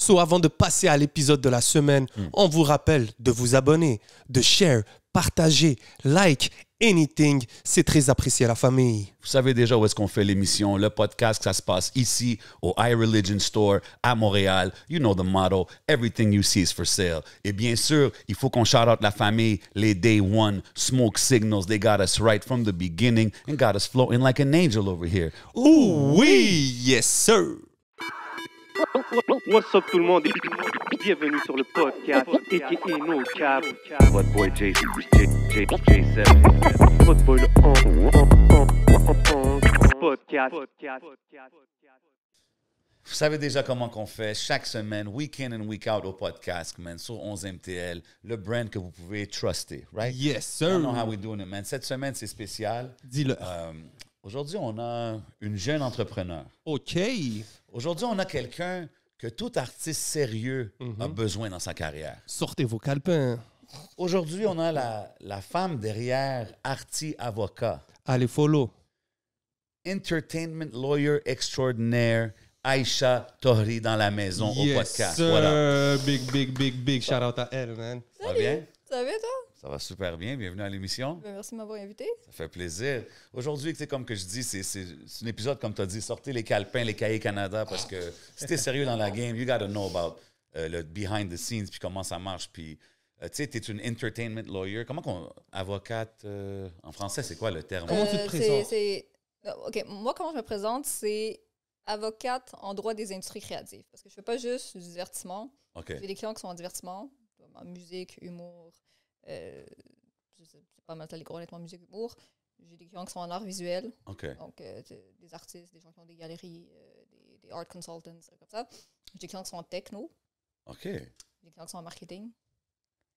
So, avant de passer à l'épisode de la semaine, on vous rappelle de vous abonner, de share, partager, like, anything. C'est très apprécié à la famille. Vous savez déjà où est-ce qu'on fait l'émission, le podcast, ça se passe ici au iReligion Store à Montréal. You know the motto, everything you see is for sale. Et bien sûr, il faut qu'on shout out la famille, les Day One, Smoke Signals. They got us right from the beginning and got us floating like an angel over here. Ouh oui, yes sir. What's up tout le monde et bienvenue sur le podcast a.k.a. No Cap. What boy J7. Votre boy le podcast. Vous savez déjà comment qu'on fait chaque semaine, week in and week out au podcast, man, sur 11MTL, le brand que vous pouvez truster, right? Yes I sir. don't know how we doing it, man. Cette semaine, c'est spécial. Dis-le. Aujourd'hui, on a une jeune entrepreneur. OK. Aujourd'hui, on a quelqu'un que tout artiste sérieux a besoin dans sa carrière. Sortez vos calepins. Aujourd'hui, on a la femme derrière Arty Avocat, Allez, follow. entertainment lawyer extraordinaire, Aïcha Tohri dans la maison au podcast. Sir. Voilà. Big shout out à elle, man. Ça va bien? Ça va bien, toi? Ça va super bien. Bienvenue à l'émission. Ben, merci de m'avoir invité. Ça fait plaisir. Aujourd'hui, comme que je dis, c'est un épisode, comme tu as dit, sortez les calepins, les cahiers Canada, parce que si t'es sérieux dans la game, you gotta know about le behind the scenes, puis comment ça marche. Puis, tu sais, t'es une entertainment lawyer. Comment qu'on... Avocate, en français, c'est quoi le terme? Comment tu te présentes? OK, moi, comment je me présente, c'est avocate en droit des industries créatives. Parce que je fais pas juste du divertissement. OK. J'ai des clients qui sont en divertissement, en musique, humour. C'est pas mal ça, les gros, honnêtement, musique, humour. J'ai des clients qui sont en art visuel. OK. Donc, des artistes, des gens qui ont des galeries, des art consultants, comme ça. J'ai des clients qui sont en techno. OK. J'ai des clients qui sont en marketing.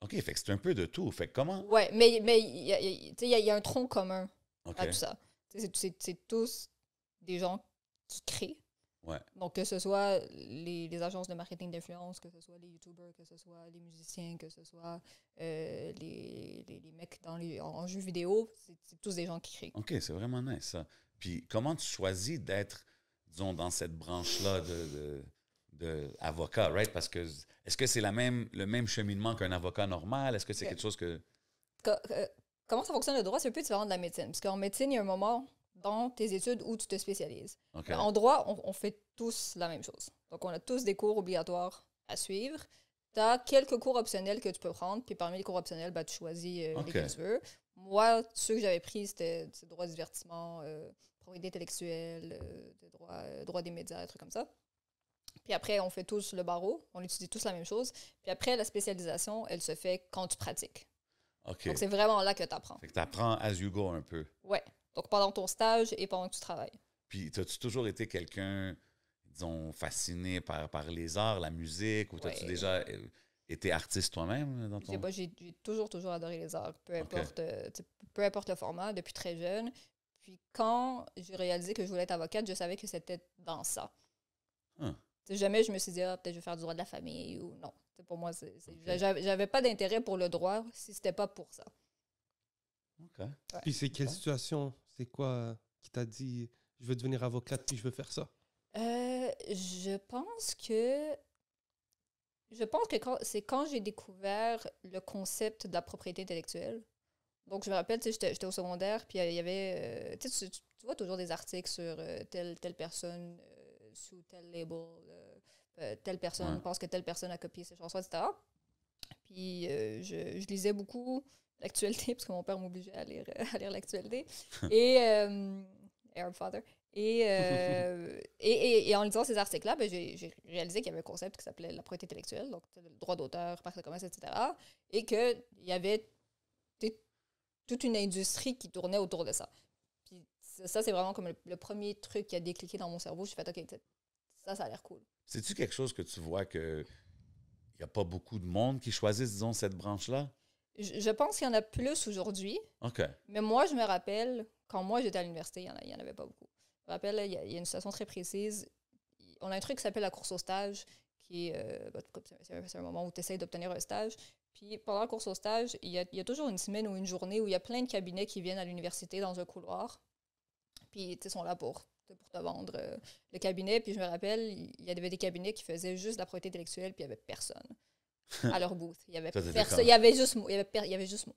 OK, fait que c'est un peu de tout. Fait que comment? Ouais, mais il y a un tronc commun OK. à tout ça. C'est tous des gens qui créent. Ouais. Donc, que ce soit les agences de marketing d'influence, que ce soit les YouTubers, que ce soit les musiciens, que ce soit les mecs en jeux vidéo, c'est tous des gens qui créent. OK, c'est vraiment nice, ça. Puis comment tu choisis d'être, disons, dans cette branche-là de avocat, right? Parce que est-ce que c'est le même cheminement qu'un avocat normal? Est-ce que c'est quelque chose que... Comment ça fonctionne le droit? C'est un peu différent de la médecine. Parce qu'en médecine, il y a un moment dans tes études où tu te spécialises. OK. En droit, on fait tous la même chose. Donc, on a tous des cours obligatoires à suivre. Tu as quelques cours optionnels que tu peux prendre, puis parmi les cours optionnels, tu choisis OK. lesquels tu veux. Moi, ceux que j'avais pris, c'était droit du divertissement, propriété intellectuelle, droit des médias, des trucs comme ça. Puis après, on fait tous le barreau, on étudie tous la même chose. Puis après, la spécialisation, elle se fait quand tu pratiques. OK. Donc, c'est vraiment là que tu apprends. Fait que tu apprends as you go un peu. Ouais. Donc, pendant ton stage et pendant que tu travailles. Puis, as-tu toujours été quelqu'un, disons, fasciné par les arts, la musique, ou as-tu Ouais. déjà été artiste toi-même dans ton... J'ai toujours adoré les arts, peu importe le format, depuis très jeune. Puis quand j'ai réalisé que je voulais être avocate, je savais que c'était dans ça. Hein. Jamais je me suis dit, peut-être je vais faire du droit de la famille ou non. Pour moi, j'avais pas d'intérêt pour le droit si c'était pas pour ça. OK. Ouais. Puis c'est quelle situation? C'est quoi qui t'a dit, je veux devenir avocate puis je veux faire ça? Je pense que c'est quand j'ai découvert le concept de la propriété intellectuelle. Donc, je me rappelle, j'étais au secondaire, puis il y avait... tu vois toujours des articles sur telle personne sous tel label, telle personne pense que telle personne a copié ses chansons, etc. Puis, je lisais beaucoup l'actualité, parce que mon père m'obligeait à lire l'actualité. Et Arab Father. Et en lisant ces articles-là, j'ai réalisé qu'il y avait un concept qui s'appelait la propriété intellectuelle, donc le droit d'auteur, parc de commerce, etc. Et qu'il y avait toute une industrie qui tournait autour de ça. Puis ça, c'est vraiment comme le premier truc qui a décliqué dans mon cerveau. J'ai fait, OK, ça a l'air cool. C'est-tu quelque chose que tu vois que il n'y a pas beaucoup de monde qui choisissent, disons, cette branche-là? Je pense qu'il y en a plus aujourd'hui. OK. Mais moi, je me rappelle, quand moi j'étais à l'université, il n'y en avait pas beaucoup. Je me rappelle, il y a une situation très précise. On a un truc qui s'appelle la course au stage, qui est c'est un moment où tu essaies d'obtenir un stage. Puis pendant la course au stage, il y a toujours une semaine ou une journée où il y a plein de cabinets qui viennent à l'université dans un couloir. Puis ils sont là pour pour te vendre le cabinet. Puis je me rappelle, il y avait des cabinets qui faisaient juste de la propriété intellectuelle, puis il n'y avait personne à leur booth. Il y avait personne. Il y avait juste moi. Il y avait juste moi.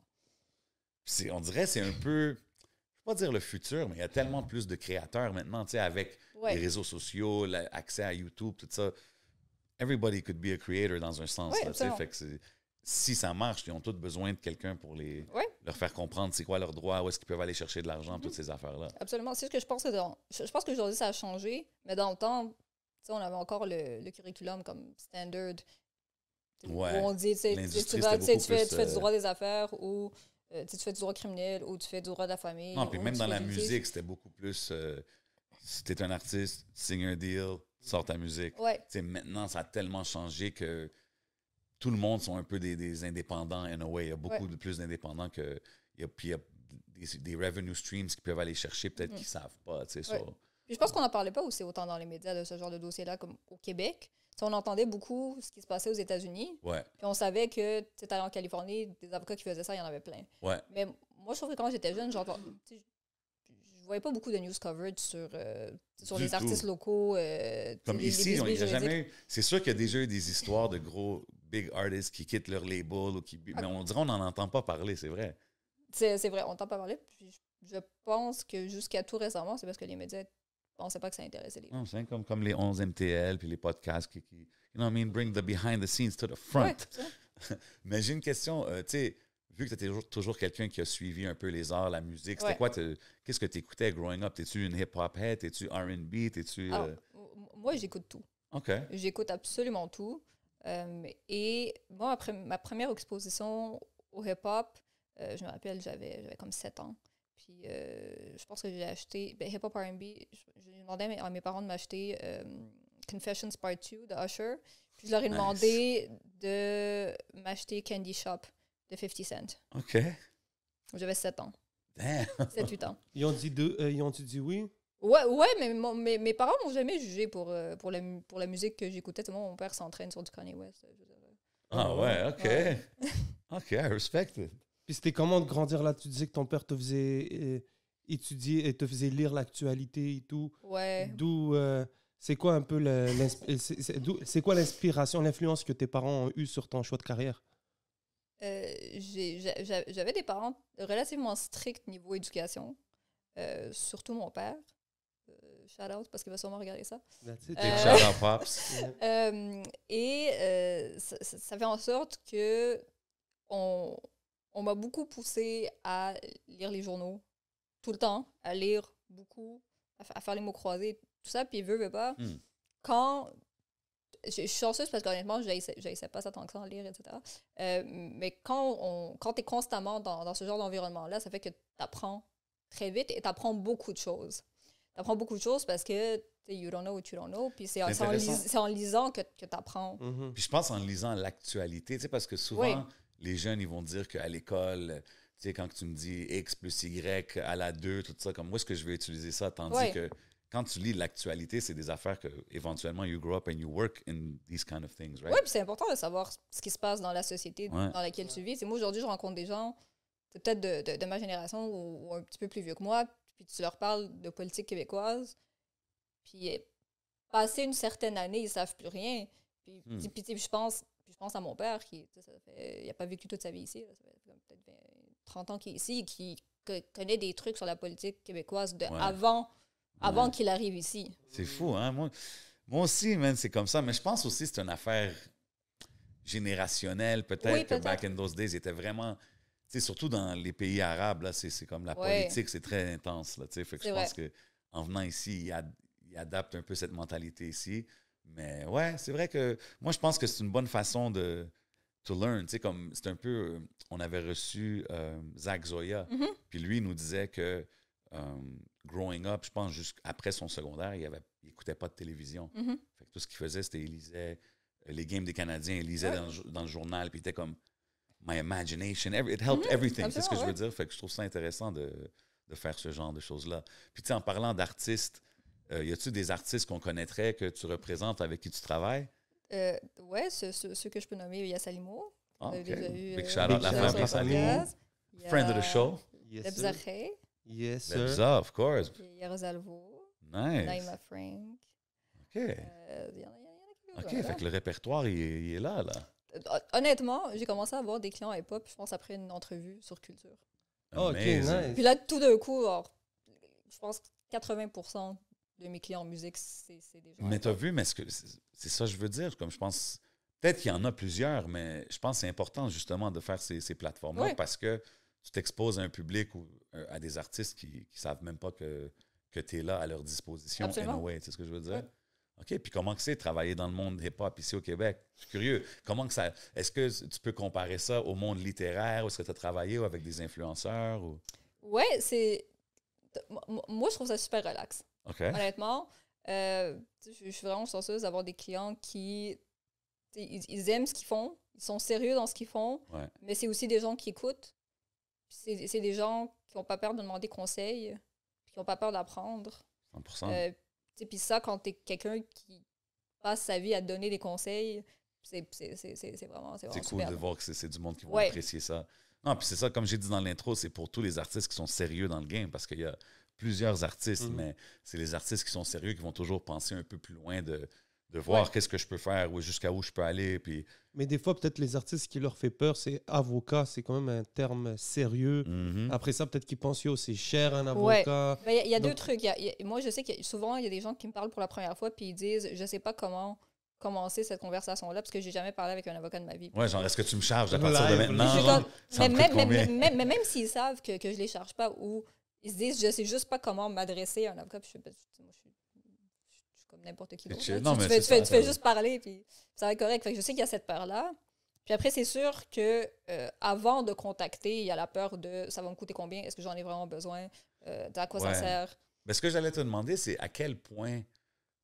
On dirait que c'est un peu, je ne vais pas dire le futur, mais il y a tellement plus de créateurs maintenant, tu sais, avec les réseaux sociaux, l'accès à YouTube, tout ça. Everybody could be a creator dans un sens. Là, tu sais, fait que si ça marche, ils ont tous besoin de quelqu'un pour leur faire comprendre c'est quoi leurs droits, où est-ce qu'ils peuvent aller chercher de l'argent, toutes ces affaires-là. Absolument. C'est ce que je pense. Je pense qu'aujourd'hui, ça a changé, mais dans le temps, on avait encore le curriculum comme standard. Ouais. Où on dit, tu fais du droit des affaires ou tu fais du droit criminel ou tu fais du droit de la famille. Non, puis même dans la musique, c'était beaucoup plus... si tu es un artiste, signe un deal, sors ta musique. Ouais. Maintenant, ça a tellement changé que tout le monde sont un peu des indépendants in a way. Il y a beaucoup de plus d'indépendants que... Puis il y a des revenue streams qu'ils peuvent aller chercher, peut-être qu'ils ne savent pas. Puis je pense qu'on n'en parlait pas aussi autant dans les médias de ce genre de dossier-là comme au Québec. On entendait beaucoup ce qui se passait aux États-Unis. Ouais. Puis on savait que, tu sais, en Californie, des avocats qui faisaient ça, il y en avait plein. Ouais. Mais moi, je trouve que quand j'étais jeune, je voyais pas beaucoup de news coverage sur les artistes locaux. Comme ici, il n'y a jamais eu... C'est sûr qu'il y a déjà eu des histoires de gros big artists qui quittent leur label, mais on dirait qu'on n'en entend pas parler, c'est vrai. C'est vrai, on n'entend pas parler. Puis je pense que jusqu'à tout récemment, c'est parce que les médias ne pensaient pas que ça intéressait les gens. C'est comme les 11 MTL puis les podcasts qui you know what I mean, bring the behind the scenes to the front. Ouais, mais j'ai une question, tu sais, vu que tu es toujours quelqu'un qui a suivi un peu les arts, la musique, c'était quoi, qu'est-ce que tu écoutais growing up? T'es-tu une hip-hop head? T'es-tu R&B? T'es-tu... Moi, j'écoute tout. OK. J'écoute absolument tout. Et moi, après ma première exposition au hip-hop, je me rappelle, j'avais comme 7 ans. Puis je pense que j'ai acheté hip-hop R&B. J'ai demandé à mes parents de m'acheter Confessions Part 2 de Usher. Puis je leur ai demandé de m'acheter Candy Shop de 50 Cent. OK. J'avais 7 ans. Damn. 7-8 ans. Ils ont dit oui? Ouais, mais mes parents m'ont jamais jugé pour la musique que j'écoutais. Tout le monde, mon père s'entraîne sur du Kanye West. Ah ouais, OK. Ouais. OK, I respect it. Puis c'était comment de grandir là? Tu disais que ton père te faisait étudier et te faisait lire l'actualité et tout. Ouais. D'où... c'est quoi un peu c'est quoi l'inspiration, l'influence que tes parents ont eue sur ton choix de carrière? J'avais des parents relativement stricts niveau éducation, surtout mon père. Shout out parce qu'il va sûrement regarder ça. Shout out Pops. Ça fait en sorte que on m'a beaucoup poussé à lire les journaux tout le temps, à lire beaucoup, à faire les mots croisés, tout ça, puis veut pas. Quand je suis chanceuse parce qu'honnêtement, je n'essayais pas ça tant que ça en lire, etc. Mais quand tu es constamment dans ce genre d'environnement-là, ça fait que tu apprends très vite et tu apprends beaucoup de choses. Tu apprends beaucoup de choses parce que you don't know what you don't know. Puis c'est en lisant que tu apprends. Mm-hmm. Puis je pense en lisant l'actualité, parce que souvent, les jeunes, ils vont dire qu'à l'école, quand tu me dis X plus Y à la 2, tout ça, comme où est-ce que je vais utiliser ça? Tandis que quand tu lis l'actualité, c'est des affaires que éventuellement you grow up and you work in these kind of things, right? Oui, puis c'est important de savoir ce qui se passe dans la société dans laquelle tu vis. Moi, aujourd'hui, je rencontre des gens, c'est peut-être de ma génération ou un petit peu plus vieux que moi, puis tu leur parles de politique québécoise, puis passé une certaine année, ils ne savent plus rien. Puis je pense à mon père, qui n'a pas vécu toute sa vie ici, ça fait peut-être 30 ans qu'il est ici, qui connaît des trucs sur la politique québécoise avant qu'il arrive ici. C'est fou, hein? Moi aussi, man, c'est comme ça. Mais je pense aussi que c'est une affaire générationnelle, peut-être, que back in those days, était vraiment... surtout dans les pays arabes, là, c'est comme la politique, c'est très intense. Là, fait que je pense qu'en venant ici, ils adaptent un peu cette mentalité ici. Mais ouais, c'est vrai que moi, je pense que c'est une bonne façon de to learn. Comme c'est un peu... on avait reçu Zach Zoya, puis lui, il nous disait que growing up, je pense jusqu'après son secondaire, il n'écoutait pas de télévision. Fait que tout ce qu'il faisait, c'était il lisait les games des Canadiens, il lisait dans le journal, puis il était comme my imagination, it helped everything. C'est ce que je veux dire. Fait que je trouve ça intéressant de faire ce genre de choses-là. Puis en parlant d'artistes, y a-tu des artistes qu'on connaîtrait, que tu représentes, avec qui tu travailles? Oui, ceux que je peux nommer, il y a Salimo. Big shout out la famille Salimo. Friend of the show. Yes, sir. Lebza, Yes, sir. Lebza, of course. il y a Rosalvo. Nice. Frank. OK. Il y en a OK, quelques-uns, fait que le répertoire, il est là. Honnêtement, j'ai commencé à avoir des clients hip-hop, je pense, après une entrevue sur Culture. OK, Amazing. nice. Puis là, tout d'un coup, alors, je pense que 80% de mes clients en musique, c'est des gens. Mais t'as vu, mais c'est ça que je veux dire. Comme je pense, peut-être qu'il y en a plusieurs, mais je pense que c'est important justement de faire ces plateformes-là Oui. parce que tu t'exposes à un public ou à des artistes qui ne savent même pas que tu es là à leur disposition. Absolument. Anyway, tu sais ce que je veux dire? Ouais. OK, puis comment que c'est travailler dans le monde hip-hop ici au Québec? Je suis curieux. Est-ce que tu peux comparer ça au monde littéraire? Ou est-ce que tu as travaillé avec des influenceurs? Ou... Ouais, moi, je trouve ça super relax. OK. Honnêtement, je suis vraiment chanceuse d'avoir des clients qui ils aiment ce qu'ils font, ils sont sérieux dans ce qu'ils font, Ouais. mais c'est aussi des gens qui écoutent. C'est des gens qui n'ont pas peur de demander conseil, puis qui n'ont pas peur d'apprendre. 100%. Puis ça, quand tu es quelqu'un qui passe sa vie à te donner des conseils, c'est vraiment C'est cool superbe. de voir que c'est du monde qui va Ouais. apprécier ça. Non, puis c'est ça, comme j'ai dit dans l'intro, c'est pour tous les artistes qui sont sérieux dans le game parce qu'il y a plusieurs artistes, mais c'est les artistes qui sont sérieux qui vont toujours penser un peu plus loin de voir qu'est-ce que je peux faire ou jusqu'à où je peux aller. Puis... Mais des fois, peut-être les artistes qui leur fait peur, c'est avocat, c'est quand même un terme sérieux. Mhm. Après ça, peut-être qu'ils pensent, yo, c'est cher un avocat. Il y a deux Donc- trucs. Moi, je sais que souvent, il y a des gens qui me parlent pour la première fois puis ils disent « Je sais pas comment commencer cette conversation-là parce que j'ai jamais parlé avec un avocat de ma vie. » Ouais, genre, est-ce que tu me charges à partir de Live, maintenant? Je suis genre? comme- Ça me coûte combien? mais même s'ils savent que je les charge pas ou ils se disent « Je sais juste pas comment m'adresser à un avocat. » Puis moi, je suis comme n'importe qui d'autre. chill. Là. Non, mais Tu c'est ça, fais ça- juste parler puis ça va être correct. Fait que je sais qu'il y a cette peur-là. Puis après, c'est sûr que avant de contacter, il y a la peur de « Ça va me coûter combien? Est-ce que j'en ai vraiment besoin? À quoi ça Ouais. sert? » Mais ce que j'allais te demander, c'est à quel point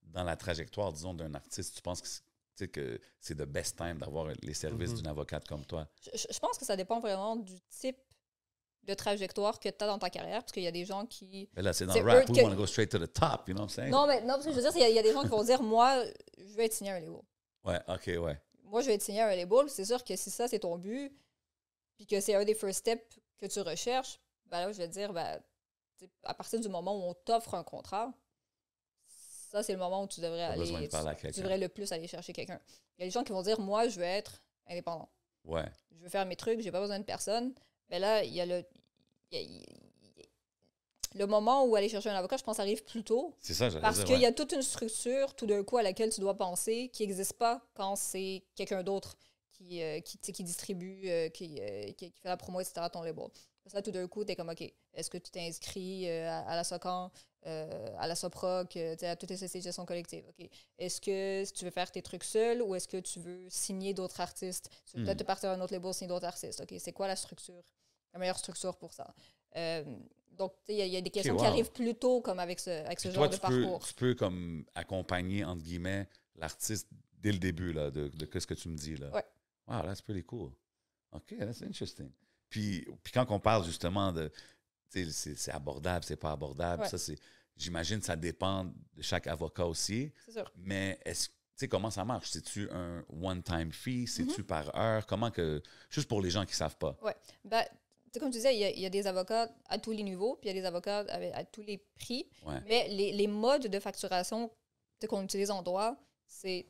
dans la trajectoire, disons, d'un artiste, tu penses que c'est the best time d'avoir les services d'une avocate comme toi? Je pense que ça dépend vraiment du type de trajectoire que tu as dans ta carrière, parce qu'il y a des gens qui... Mais là, c'est dans C'est le rap. eux We que- want to go straight to the top, you know what I'm saying? Non, parce que je veux dire, il y a des gens qui vont dire, moi, je veux être signé à un label. Ouais, OK, ouais. Moi, je vais être signé à un label. C'est sûr que si ça, c'est ton but, puis que c'est un des first steps que tu recherches, ben là, je vais te dire, à partir du moment où on t'offre un contrat, ça, c'est le moment où tu devrais T'as besoin de aller... parler à Tu quelqu'un. devrais le plus aller chercher quelqu'un. Il y a des gens qui vont dire, moi, je veux être indépendant. Ouais. Je veux faire mes trucs, j'ai pas besoin de personne. Mais là, il y a le moment où aller chercher un avocat, je pense, arrive plus tôt. C'est ça, j'allais Parce dire. qu'il ouais. y a toute une structure, tout d'un coup, à laquelle tu dois penser, qui n'existe pas quand c'est quelqu'un d'autre qui distribue, qui fait la promo, etc., à ton label. Parce que là, tout d'un coup, tu es comme, OK, est-ce que tu t'es inscrit à la SOCAN, à la SOPROC, à toutes les sociétés de gestion collective? OK. Est-ce que tu veux faire tes trucs seul ou est-ce que tu veux signer d'autres artistes? Tu veux peut-être te partir à un autre label, signer d'autres artistes. OK, c'est quoi la meilleure structure pour ça? Donc, il y a des questions qui wow. arrivent plus tôt, comme avec ce Puis genre toi, de tu peux, parcours. tu peux comme accompagner, entre guillemets, l'artiste dès le début là, de ce que tu me dis. Là. Ouais. Wow, that's pretty cool. OK, that's interesting. Puis quand on parle justement de, tu sais, c'est abordable, c'est pas abordable, Ouais. ça, j'imagine que ça dépend de chaque avocat aussi. C'est sûr. Mais tu sais, comment ça marche? C'est-tu un one-time fee? C'est-tu Mm-hmm. par heure? Comment que, juste pour les gens qui ne savent pas. Ouais. Comme tu disais, il y a des avocats à tous les niveaux, puis il y a des avocats à tous les prix. Ouais. Mais les modes de facturation qu'on utilise en droit, c'est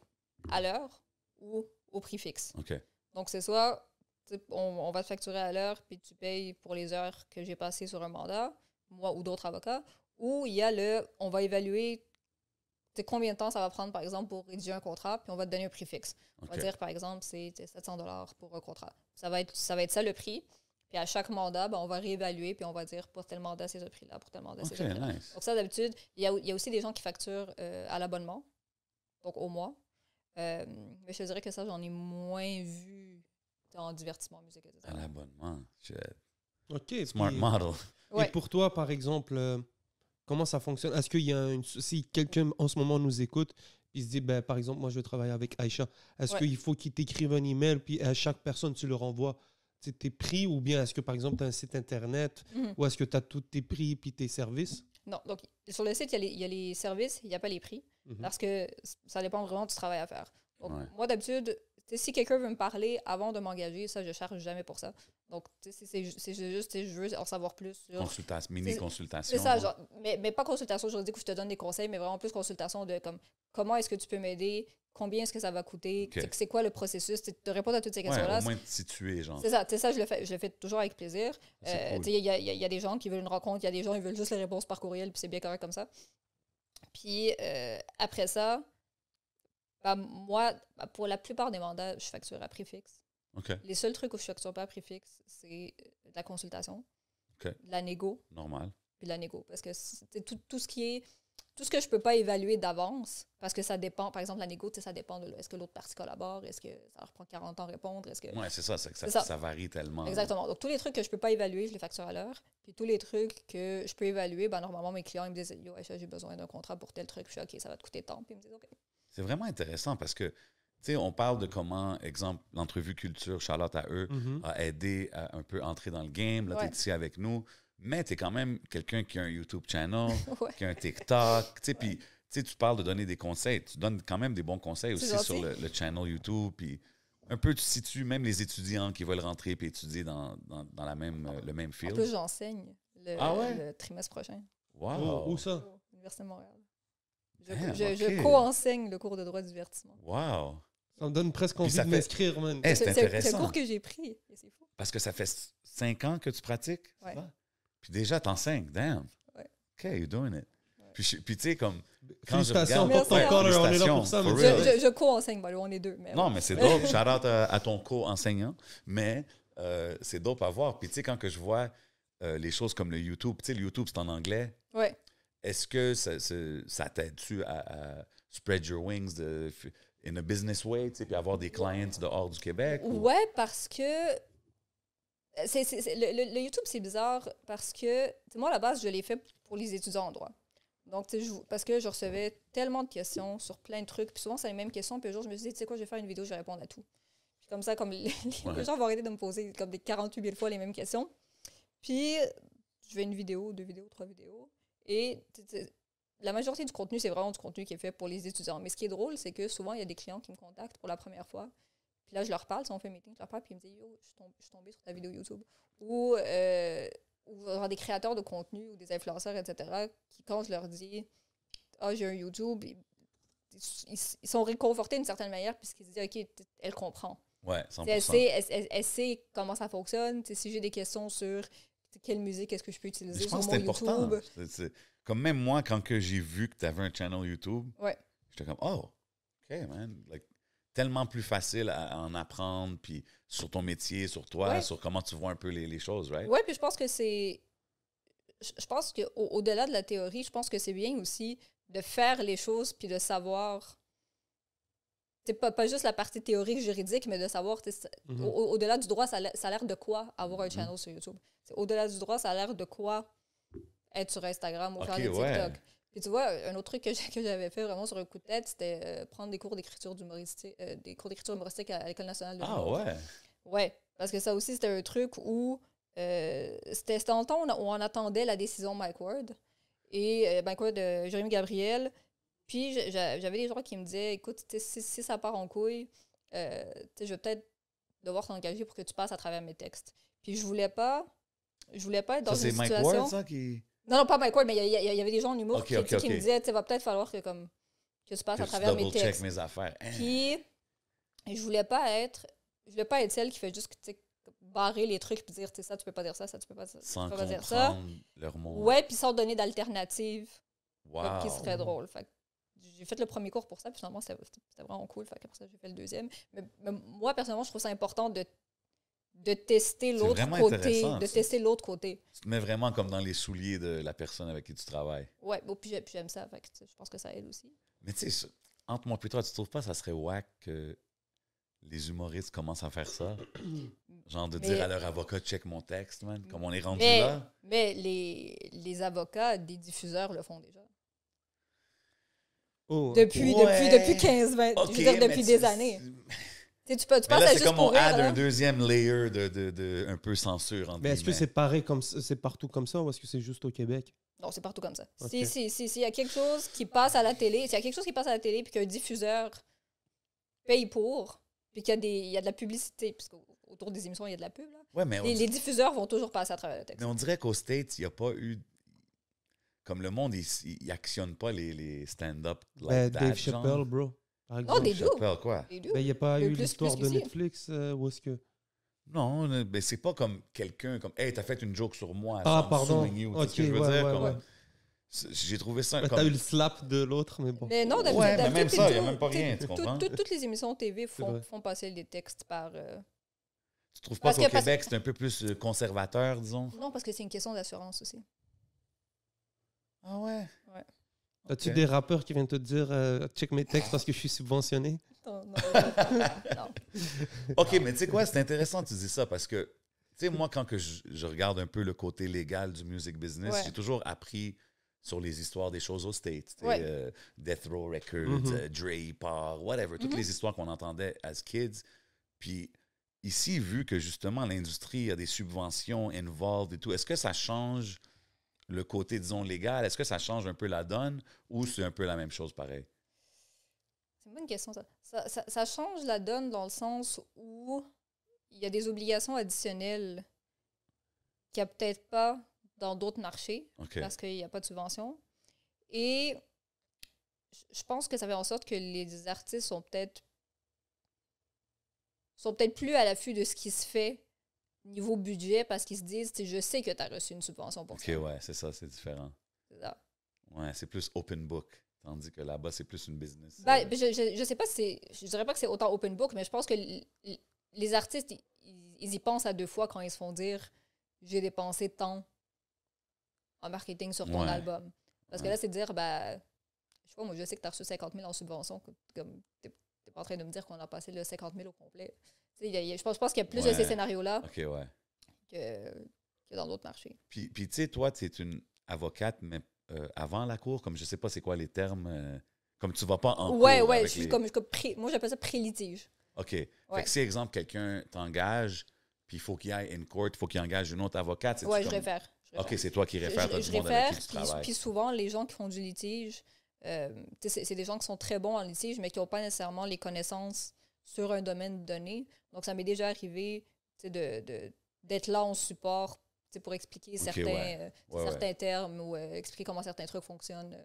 à l'heure ou au prix fixe. OK. Donc, c'est soit on va te facturer à l'heure, puis tu payes pour les heures que j'ai passées sur un mandat, moi ou d'autres avocats, ou il y a on va évaluer combien de temps ça va prendre, par exemple, pour rédiger un contrat, puis on va te donner un prix fixe. On va OK. dire, par exemple, c'est 700 $ pour un contrat. Ça va être ça le prix. Puis à chaque mandat, on va réévaluer, puis on va dire, pour tel mandat, c'est ce prix-là, pour tel mandat, c'est OK, ce prix-là. nice. Donc ça, d'habitude, il y a aussi des gens qui facturent à l'abonnement, donc au mois. Mais je te dirais que ça, j'en ai moins vu en divertissement, musique, etc. À l'abonnement. Shit. OK. Smart puis- model. Ouais. Et pour toi, par exemple, comment ça fonctionne? Est-ce qu'il y a si quelqu'un en ce moment nous écoute, il se dit, ben, par exemple, moi, je veux travailler avec Aïcha, est-ce Ouais. qu'il faut qu'il t'écrive un email, puis à chaque personne, tu leur envoies tes prix, ou bien est-ce que, par exemple, tu as un site Internet, Mhm. ou est-ce que tu as tous tes prix puis tes services? Non, donc sur le site, il y a les services, il n'y a pas les prix, Mhm. parce que ça dépend vraiment du travail à faire. Donc, Ouais. moi, d'habitude, si quelqu'un veut me parler avant de m'engager, ça, je ne charge jamais pour ça. Donc, c'est juste, je veux en savoir plus sur... Mini-consultation. C'est ça, genre, mais pas consultation juridique où je te donne des conseils, mais vraiment plus consultation de comme comment est-ce que tu peux m'aider, combien est-ce que ça va coûter, c'est quoi le processus, de répondre à toutes ces questions-là. Au moins te situer, genre. C'est ça, je le fais toujours avec plaisir. Cool. Il y a des gens qui veulent une rencontre, il y a des gens qui veulent juste les réponses par courriel, puis c'est bien correct comme ça. Puis après ça, moi, pour la plupart des mandats, je facture à prix fixe. Okay. Les seuls trucs où je facture pas à prix fixe, c'est de la consultation, de la négo. Normal. Puis de la négo. Parce que c'est tout ce qui est... Tout ce que je peux pas évaluer d'avance, parce que ça dépend, par exemple, la négo, ça dépend de est-ce que l'autre partie collabore, est-ce que ça leur prend 40 ans à répondre, est-ce que... Oui, c'est ça, ça varie tellement. Exactement. Donc, tous les trucs que je peux pas évaluer, je les facture à l'heure. Puis tous les trucs que je peux évaluer, normalement, mes clients, ils me disent « Yo, Aïcha, j'ai besoin d'un contrat pour tel truc. » Je suis « OK, ça va te coûter tant. » Puis ils me disent « OK. » C'est vraiment intéressant parce que, tu sais, on parle de comment, exemple, l'entrevue culture, Charlotte à eux, a aidé à un peu entrer dans le game. Là, tu es ici avec nous. Mais tu es quand même quelqu'un qui a un YouTube channel, qui a un TikTok. Tu sais, puis tu parles de donner des conseils. Tu donnes quand même des bons conseils aussi sur le channel YouTube. Puis un peu, tu situes même les étudiants qui veulent rentrer et étudier dans le même field. En plus, j'enseigne le trimestre prochain. Wow! Où ça? À l'Université de Montréal. Je co-enseigne le cours de droit du divertissement. Wow! Ça me donne presque envie de m'inscrire, man. C'est intéressant. C'est un cours que j'ai pris. C'est fou. Parce que ça fait 5 ans que tu pratiques? Ouais. Puis déjà, t'enseignes. Damn! Ouais. OK, you're doing it. Ouais. Puis tu sais, comme... Félicitations, porte ton collar, on est là pour ça. Je co-enseigne, on est deux. Mais non, mais c'est dope. Shout out à ton co-enseignant. Mais c'est dope à voir. Puis tu sais, quand que je vois les choses comme le YouTube, tu sais, le YouTube, c'est en anglais. Ouais. Est-ce que ça t'aide-tu à spread your wings in a business way, tu sais, puis avoir des clients dehors du Québec? Ouais, parce que le YouTube, c'est bizarre parce que moi, à la base, je l'ai fait pour les étudiants en droit. Donc, parce que je recevais tellement de questions sur plein de trucs, puis souvent, c'est les mêmes questions, puis un jour, je me suis dit, tu sais quoi, je vais faire une vidéo, je vais répondre à tout. Puis comme ça, comme les gens vont arrêter de me poser comme des 48 000 fois les mêmes questions. Puis, je fais une vidéo, 2 vidéos, 3 vidéos, et la majorité du contenu, c'est vraiment du contenu qui est fait pour les étudiants. Mais ce qui est drôle, c'est que souvent, il y a des clients qui me contactent pour la première fois. Puis là, je leur parle, si on fait un meeting, je leur parle, puis ils me disent « Yo, je suis tombée sur ta vidéo YouTube. » Ou genre des créateurs de contenu ou des influenceurs, etc., qui, quand je leur dis « Ah, j'ai un YouTube », ils sont réconfortés d'une certaine manière, puisqu'ils se disent « OK, elle comprend. » Ouais, 100%. Elle sait comment ça fonctionne. Si j'ai des questions sur quelle musique est-ce que je peux utiliser sur mon YouTube. C'est comme même moi, quand que j'ai vu que tu avais un channel YouTube, ouais. J'étais comme, oh, OK, man. Like, tellement plus facile à en apprendre, puis sur ton métier, sur toi, sur comment tu vois un peu les choses, right? Oui, puis je pense que c'est... Je pense qu'au-delà de la théorie, je pense que c'est bien aussi de faire les choses puis de savoir... C'est pas juste la partie théorique, juridique, mais de savoir... Au-delà du droit, ça a l'air de quoi avoir un channel sur YouTube? Au-delà du droit, ça a l'air de quoi être sur Instagram ou faire des TikTok? Ouais. Puis tu vois, un autre truc que j'avais fait vraiment sur un coup de tête, c'était prendre des cours d'écriture humoristique à l'École nationale de l'humour. Ah ouais? Ouais, parce que ça aussi, c'était un truc où c'était dans le temps où on attendait la décision Mike Ward. Et Mike Ward, Jérémy Gabriel. Puis j'avais des gens qui me disaient, écoute, si ça part en couille, je vais peut-être devoir t'engager pour que tu passes à travers mes textes. Puis je voulais pas être dans une situation... Ça, c'est Mike Ward, ça, qui... Non, pas Mike Ward, mais il y avait des gens en humour qui me disaient, tu va peut-être falloir que tu passes à travers mes textes. Mes affaires. Puis, je voulais pas être celle qui fait juste barrer les trucs et dire, ça, tu peux pas dire ça, tu peux pas, sans pas dire ça. Leur mot. Ouais, puis sans donner d'alternative qui serait drôle. Fait j'ai fait le premier cours pour ça, puis finalement, c'était vraiment cool. Fait qu'après ça, j'ai fait le deuxième. Mais moi, personnellement, je trouve ça important de tester l'autre côté. De tester l'autre côté. Tu te mets vraiment comme dans les souliers de la personne avec qui tu travailles. Ouais, bon, puis j'aime ça. Fait que, je pense que ça aide aussi. Mais tu sais, entre moi et toi, tu trouves pas que ça serait whack que les humoristes commencent à faire ça? Genre de dire à leur avocat, check mon texte, man, comme on est rendu là? Mais les avocats des diffuseurs le font déjà. Oh, depuis 15, 20, je veux dire, depuis des années. Tu passes à juste c'est comme on courir, add un deuxième layer de un peu censure. Mais est-ce que c'est pareil c'est partout comme ça ou est-ce que c'est juste au Québec? Non, c'est partout comme ça. Okay. S'il y a quelque chose qui passe à la télé, puis qu'un diffuseur paye pour, puis qu'il y a de la publicité, parce qu'aux autour des émissions, il y a de la pub. Là. Ouais, mais Les diffuseurs vont toujours passer à travers le texte. mais on dirait qu'aux States, il n'y a pas eu... Comme le monde, il actionne pas les stand-up like that, Dave genre. Chappelle, bro. Par Non, exemple. des deux. Chappelle, quoi? Les deux. Ben, il n'y a pas eu Plus l'histoire de qu'ici. Netflix où est-ce que. Non, mais c'est pas comme quelqu'un comme « Hey, t'as fait une joke sur moi. Ah, so I'm pardon. suing you. » Ok, Tu sais ce que je veux ouais, dire? ouais, Comme- ouais. J'ai trouvé ça Ben, comme... T'as eu le slap de l'autre, mais bon. Mais non, Ouais, mais d'habitude, même ça, il y a tout- même pas tout- rien, tu comprends? Toutes les émissions TV vrai. font passer les textes par... Tu trouves pas Parce qu'au que- parce- Québec, c'est un peu plus conservateur, disons? Non, parce que c'est une question d'assurance aussi. Ah ouais? As-tu Ok. des rappeurs qui viennent te dire check mes textes parce que je suis subventionné? Non, non, non. OK, mais tu sais quoi, c'est intéressant que tu dis ça parce que, tu sais, moi, quand que je regarde un peu le côté légal du music business, Ouais. j'ai toujours appris sur les histoires des choses aux States. Tu sais, Ouais. Death Row Records, Mhm. Dre, Parr, whatever, toutes Mhm. les histoires qu'on entendait as kids. Puis ici, vu que justement l'industrie a des subventions involved et tout, est-ce que ça change le côté, disons, légal? Est-ce que ça change un peu la donne ou c'est un peu la même chose pareil? C'est une bonne question, ça. Ça change la donne dans le sens où il y a des obligations additionnelles qu'il n'y a peut-être pas dans d'autres marchés OK. parce qu'il n'y a pas de subvention. Et je pense que ça fait en sorte que les artistes sont peut-être plus à l'affût de ce qui se fait niveau budget parce qu'ils se disent, tu sais, je sais que tu as reçu une subvention pour OK, ça. ouais, c'est ça, c'est différent. C'est ça. Ouais, c'est plus open book. Tandis que là-bas, c'est plus une business. Ben, je sais pas si c'est. Je dirais pas que c'est autant open book, mais je pense que les artistes, ils y pensent à deux fois quand ils se font dire j'ai dépensé tant en marketing sur ton Ouais. album. Parce que Ouais. là, c'est de dire, ben, je sais pas, moi, je sais que tu as reçu 50 000 en subvention. Comme, t'es pas en train de me dire qu'on a passé le 50 000 au complet. Tu sais, je pense qu'il y a plus de Ouais. ces scénarios-là OK, ouais. que dans d'autres marchés. Puis tu sais, toi, tu es une avocate, mais avant la cour, comme je sais pas c'est quoi les termes, comme tu vas pas en Ouais, cour ouais, avec je suis les- comme moi, j'appelle ça pré-litige. OK. Fait Ouais. que si, exemple, quelqu'un t'engage, puis il faut qu'il aille in court, il faut qu'il engage une autre avocate, c'est Ouais, je comme... réfère. OK, c'est toi qui réfères tout je le monde réfère, avec qui tu travailles. puis souvent, les gens qui font du litige, tu sais, c'est des gens qui sont très bons en litige, mais qui n'ont pas nécessairement les connaissances sur un domaine donné. Donc, ça m'est déjà arrivé tu sais, d'être là en support tu sais, pour expliquer certains, ouais. Ouais, certains termes ou expliquer comment certains trucs fonctionnent.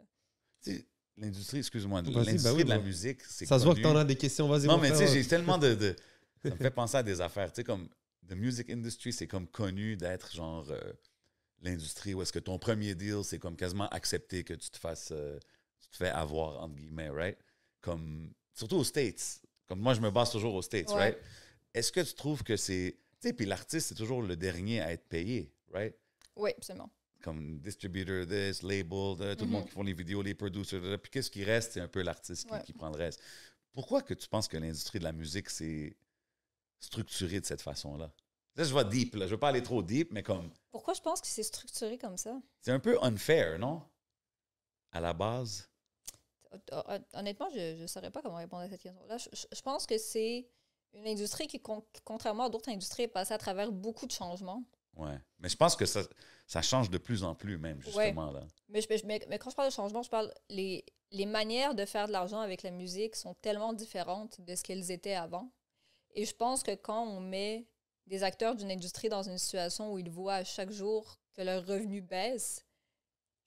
Tu sais, l'industrie, excuse-moi, Vas-y, l'industrie ben oui, de la ben. musique, c'est Ça se voit que connu. t'en as des questions, vas-y. Non, mon mais tu frère. sais, j'ai tellement de... Ça me fait penser à des affaires. Tu sais, comme, the music industry, c'est comme connu d'être genre l'industrie où est-ce que ton premier deal, c'est comme quasiment accepter que tu te fasses... tu te fais avoir, entre guillemets, right? Comme, surtout aux States. Comme moi, je me base toujours aux States, Ouais. right? Est-ce que tu trouves que c'est... Tu sais, puis l'artiste, c'est toujours le dernier à être payé, right? Oui, absolument. Comme distributor, this, label, tout le monde qui font les vidéos, les producers, puis qu'est-ce qui reste, c'est un peu l'artiste Ouais. qui prend le reste. Pourquoi que tu penses que l'industrie de la musique, c'est structuré de cette façon-là? Là, je vais deep, là. Je veux pas aller trop deep, mais comme... Pourquoi je pense que c'est structuré comme ça? C'est un peu unfair, non? À la base. Honnêtement, je ne saurais pas comment répondre à cette question-là. Je pense que c'est une industrie qui, contrairement à d'autres industries, est passée à travers beaucoup de changements. Ouais. Mais je pense que ça change de plus en plus, même, justement, là. Mais quand je parle de changement, je parle les manières de faire de l'argent avec la musique sont tellement différentes de ce qu'elles étaient avant. Et je pense que quand on met des acteurs d'une industrie dans une situation où ils voient à chaque jour que leur revenu baisse,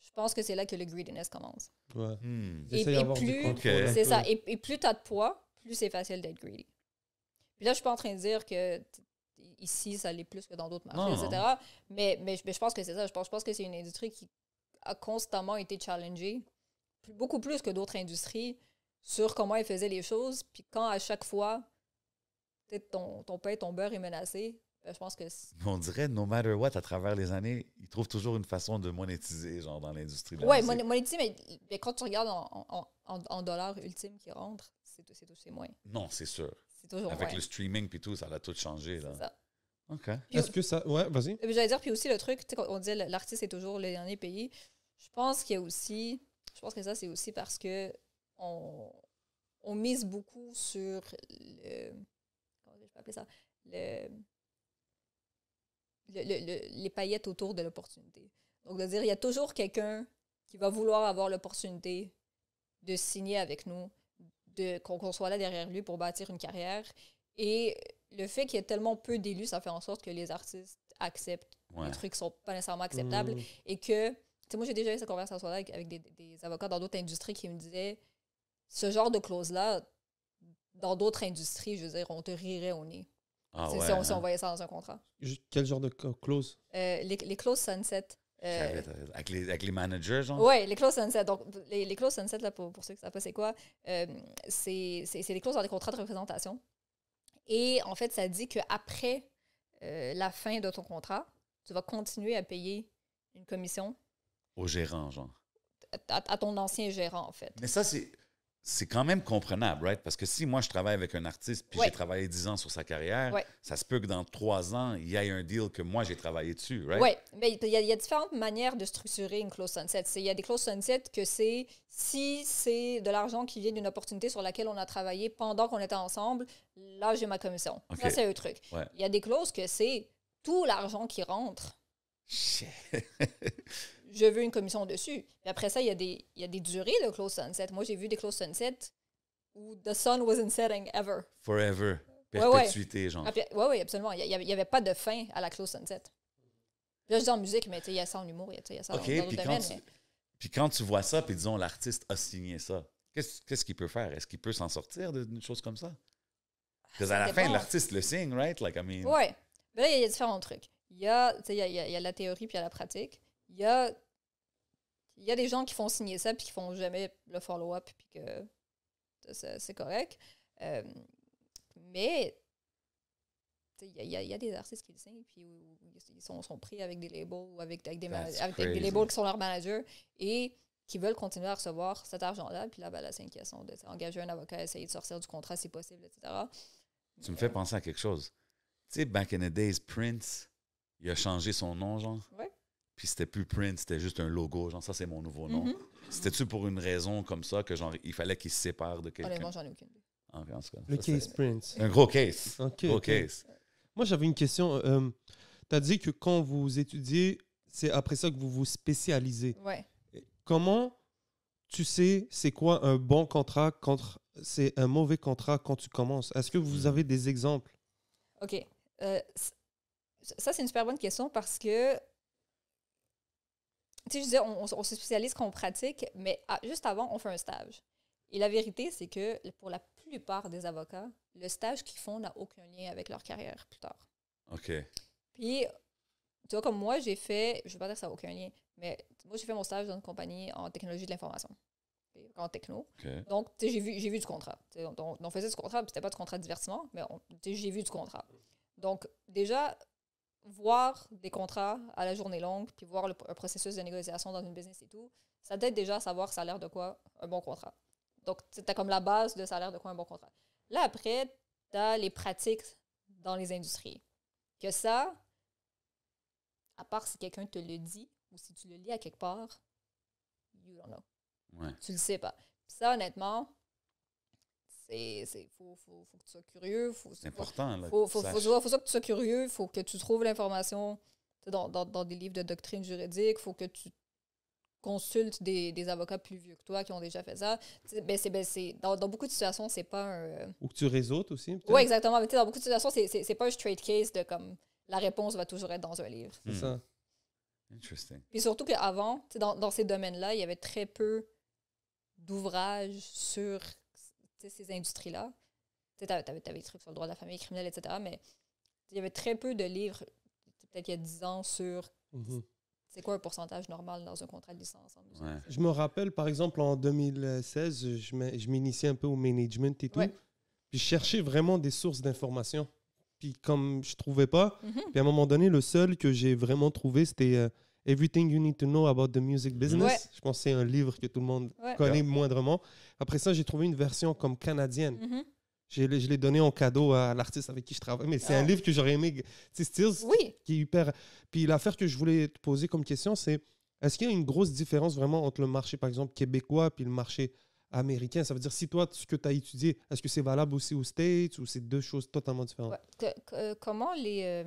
je pense que c'est là que le greediness commence. Ouais. Et J'essaie d'avoir du plus- contrôle Ok. un C'est peu. ça. Et plus tu as de poids, plus c'est facile d'être greedy. Puis là, je suis pas en train de dire que ici, ça l'est plus que dans d'autres marchés, Non, etc. Mais je pense que c'est ça. Je pense que c'est une industrie qui a constamment été challengée, beaucoup plus que d'autres industries, sur comment ils faisaient les choses. Puis quand à chaque fois, peut-être ton pain, ton beurre est menacé, ben, je pense que On dirait, no matter what, à travers les années, ils trouvent toujours une façon de monétiser, genre, dans l'industrie de la ouais, musique. monétiser, mais quand tu regardes en dollars ultimes qui rentrent, c'est moins. Non, c'est sûr. C'est toujours Avec moins. le streaming puis tout, ça a tout changé, là. C'est ça. OK. Puis- Est-ce que ça. Ouais, vas-y. J'allais dire, puis aussi le truc, tu sais, quand on disait l'artiste est toujours le dernier payé, je pense qu'il y a aussi, je pense que ça, c'est aussi parce que on mise beaucoup sur le, comment je peux appeler ça, les paillettes autour de l'opportunité. Donc, de dire, il y a toujours quelqu'un qui va vouloir avoir l'opportunité de signer avec nous, qu'on soit là derrière lui pour bâtir une carrière. Et le fait qu'il y ait tellement peu d'élus, ça fait en sorte que les artistes acceptent Ouais. des trucs qui sont pas nécessairement acceptables. Et que, tu sais, moi, j'ai déjà eu cette conversation-là avec des avocats dans d'autres industries qui me disaient, ce genre de clause-là, dans d'autres industries, je veux dire, on te rirait au nez. Ah C'est ouais, si on hein? voyait ça dans un contrat. Quel genre de clause? Les clauses sunset. Avec les managers, genre? Oui, les clauses sunset. Donc, les clauses sunset, là, pour ceux qui ne savent pas c'est quoi, c'est des clauses dans des contrats de représentation. Et en fait, ça dit qu'après la fin de ton contrat, tu vas continuer à payer une commission Au gérant, genre. à ton ancien gérant, en fait. Mais ça, c'est quand même comprenable, right? Parce que si moi, je travaille avec un artiste puis Ouais. j'ai travaillé 10 ans sur sa carrière, Ouais. ça se peut que dans 3 ans, il y ait un deal que moi, j'ai travaillé dessus, right? Oui, mais il y a différentes manières de structurer une clause sunset. Il y a des clauses sunset que c'est si c'est de l'argent qui vient d'une opportunité sur laquelle on a travaillé pendant qu'on était ensemble, là, j'ai ma commission. OK. Ça, c'est un truc. Ouais. Il y a des clauses que c'est tout l'argent qui rentre. Shit. Je veux une commission dessus. Puis après ça, il y a des durées de clause sunset. Moi, j'ai vu des clauses sunset où the sun wasn't setting ever. Forever. Ouais, ouais. Perpétuité, genre. Oui, absolument. Il n'y avait pas de fin à la clause sunset. Là, je dis en musique, mais il y a ça en humour, il y a ça OK, dans d'autres puis domaines. puis quand tu vois ça, puis disons, l'artiste a signé ça, qu'est-ce qu'il peut faire? Est-ce qu'il peut s'en sortir d'une chose comme ça? Parce qu'à Ça la fin, dépend. l'artiste le signe, right? Like, I mean... Oui. Mais là, il y a différents trucs. Il y a la théorie puis il y a la pratique. Il y a des gens qui font signer ça puis qui font jamais le follow-up puis que c'est correct. Mais il y a des artistes qui le signent puis où ils sont pris avec des labels ou avec des crazy. labels qui sont leurs managers et qui veulent continuer à recevoir cet argent-là. Puis là, ben, la cinquième question de engager un avocat, essayer de sortir du contrat si possible, etc. Tu me fais penser à quelque chose. Tu sais, back in the days, Prince, il a changé son nom, genre. Ouais. Puis c'était plus Prince, c'était juste un logo. Genre, ça, c'est mon nouveau nom. Mhm. C'était-tu pour une raison comme ça que, genre, il fallait qu'il se sépare de quelqu'un? Honnêtement, j'en ai aucune idée. En tout cas, Le ça, case c'est Prince. un gros case. OK, Gros OK. case. Moi, j'avais une question. Tu as dit que quand vous étudiez, c'est après ça que vous vous spécialisez. Ouais. Comment tu sais c'est quoi un bon contrat quand c'est un mauvais contrat quand tu commences? Est-ce que vous avez des exemples? OK. Ça, c'est une super bonne question parce que, tu sais, je disais, on se spécialise quand on pratique, mais juste avant, on fait un stage. Et la vérité, c'est que pour la plupart des avocats, le stage qu'ils font n'a aucun lien avec leur carrière plus tard. OK. Puis, tu vois, comme moi, j'ai fait, je ne vais pas dire que ça n'a aucun lien, mais moi, j'ai fait mon stage dans une compagnie en technologie de l'information, en techno. OK. Donc, tu sais, j'ai vu du contrat. On faisait du contrat, puis c'était pas du contrat de divertissement, mais tu sais, j'ai vu du contrat. Donc, déjà, voir des contrats à la journée longue, puis voir un processus de négociation dans une business et tout, ça t'aide déjà à savoir ça a l'air de quoi un bon contrat. Donc, tu as comme la base de ça a l'air de quoi un bon contrat. Là, après, tu as les pratiques dans les industries. Que ça, à part si quelqu'un te le dit, ou si tu le lis à quelque part, you don't know. Ouais. Tu le sais pas. Puis ça, honnêtement, faut que tu sois curieux. C'est important, là. Faut que tu ça que tu sois curieux. Faut que tu trouves l'information dans des livres de doctrine juridique. Faut que tu consultes des avocats plus vieux que toi qui ont déjà fait ça. Dans beaucoup de situations, c'est pas un... Ou que tu réseautes aussi? peut-être? Oui, exactement. Mais dans beaucoup de situations, c'est pas un straight case de comme la réponse va toujours être dans un livre. C'est ça. Interesting. Puis surtout qu'avant, dans ces domaines-là, il y avait très peu d'ouvrages sur ces industries-là. Tu avais des trucs sur le droit de la famille criminelle, etc. Mais il y avait très peu de livres, peut-être il y a 10 ans, sur Mhm. c'est quoi un pourcentage normal dans un contrat de licence en musique. Ouais. Je me rappelle, par exemple, en 2016, je m'initiais un peu au management et tout. Ouais. Puis je cherchais vraiment des sources d'informations. Puis comme je trouvais pas, Mhm. puis à un moment donné, le seul que j'ai vraiment trouvé, c'était Everything You Need to Know About the Music Business. Ouais. Je pense que c'est un livre que tout le monde Ouais. connaît moindrement. Après ça, j'ai trouvé une version comme canadienne. Mhm. Je l'ai donné en cadeau à l'artiste avec qui je travaille. Mais c'est un Ah. livre que j'aurais aimé. C'est Stills Oui. qui est hyper... Puis l'affaire que je voulais te poser comme question, c'est est-ce qu'il y a une grosse différence vraiment entre le marché, par exemple, québécois puis le marché américain? Ça veut dire, si toi, ce que tu as étudié, est-ce que c'est valable aussi aux States ou c'est deux choses totalement différentes? Ouais. Comment les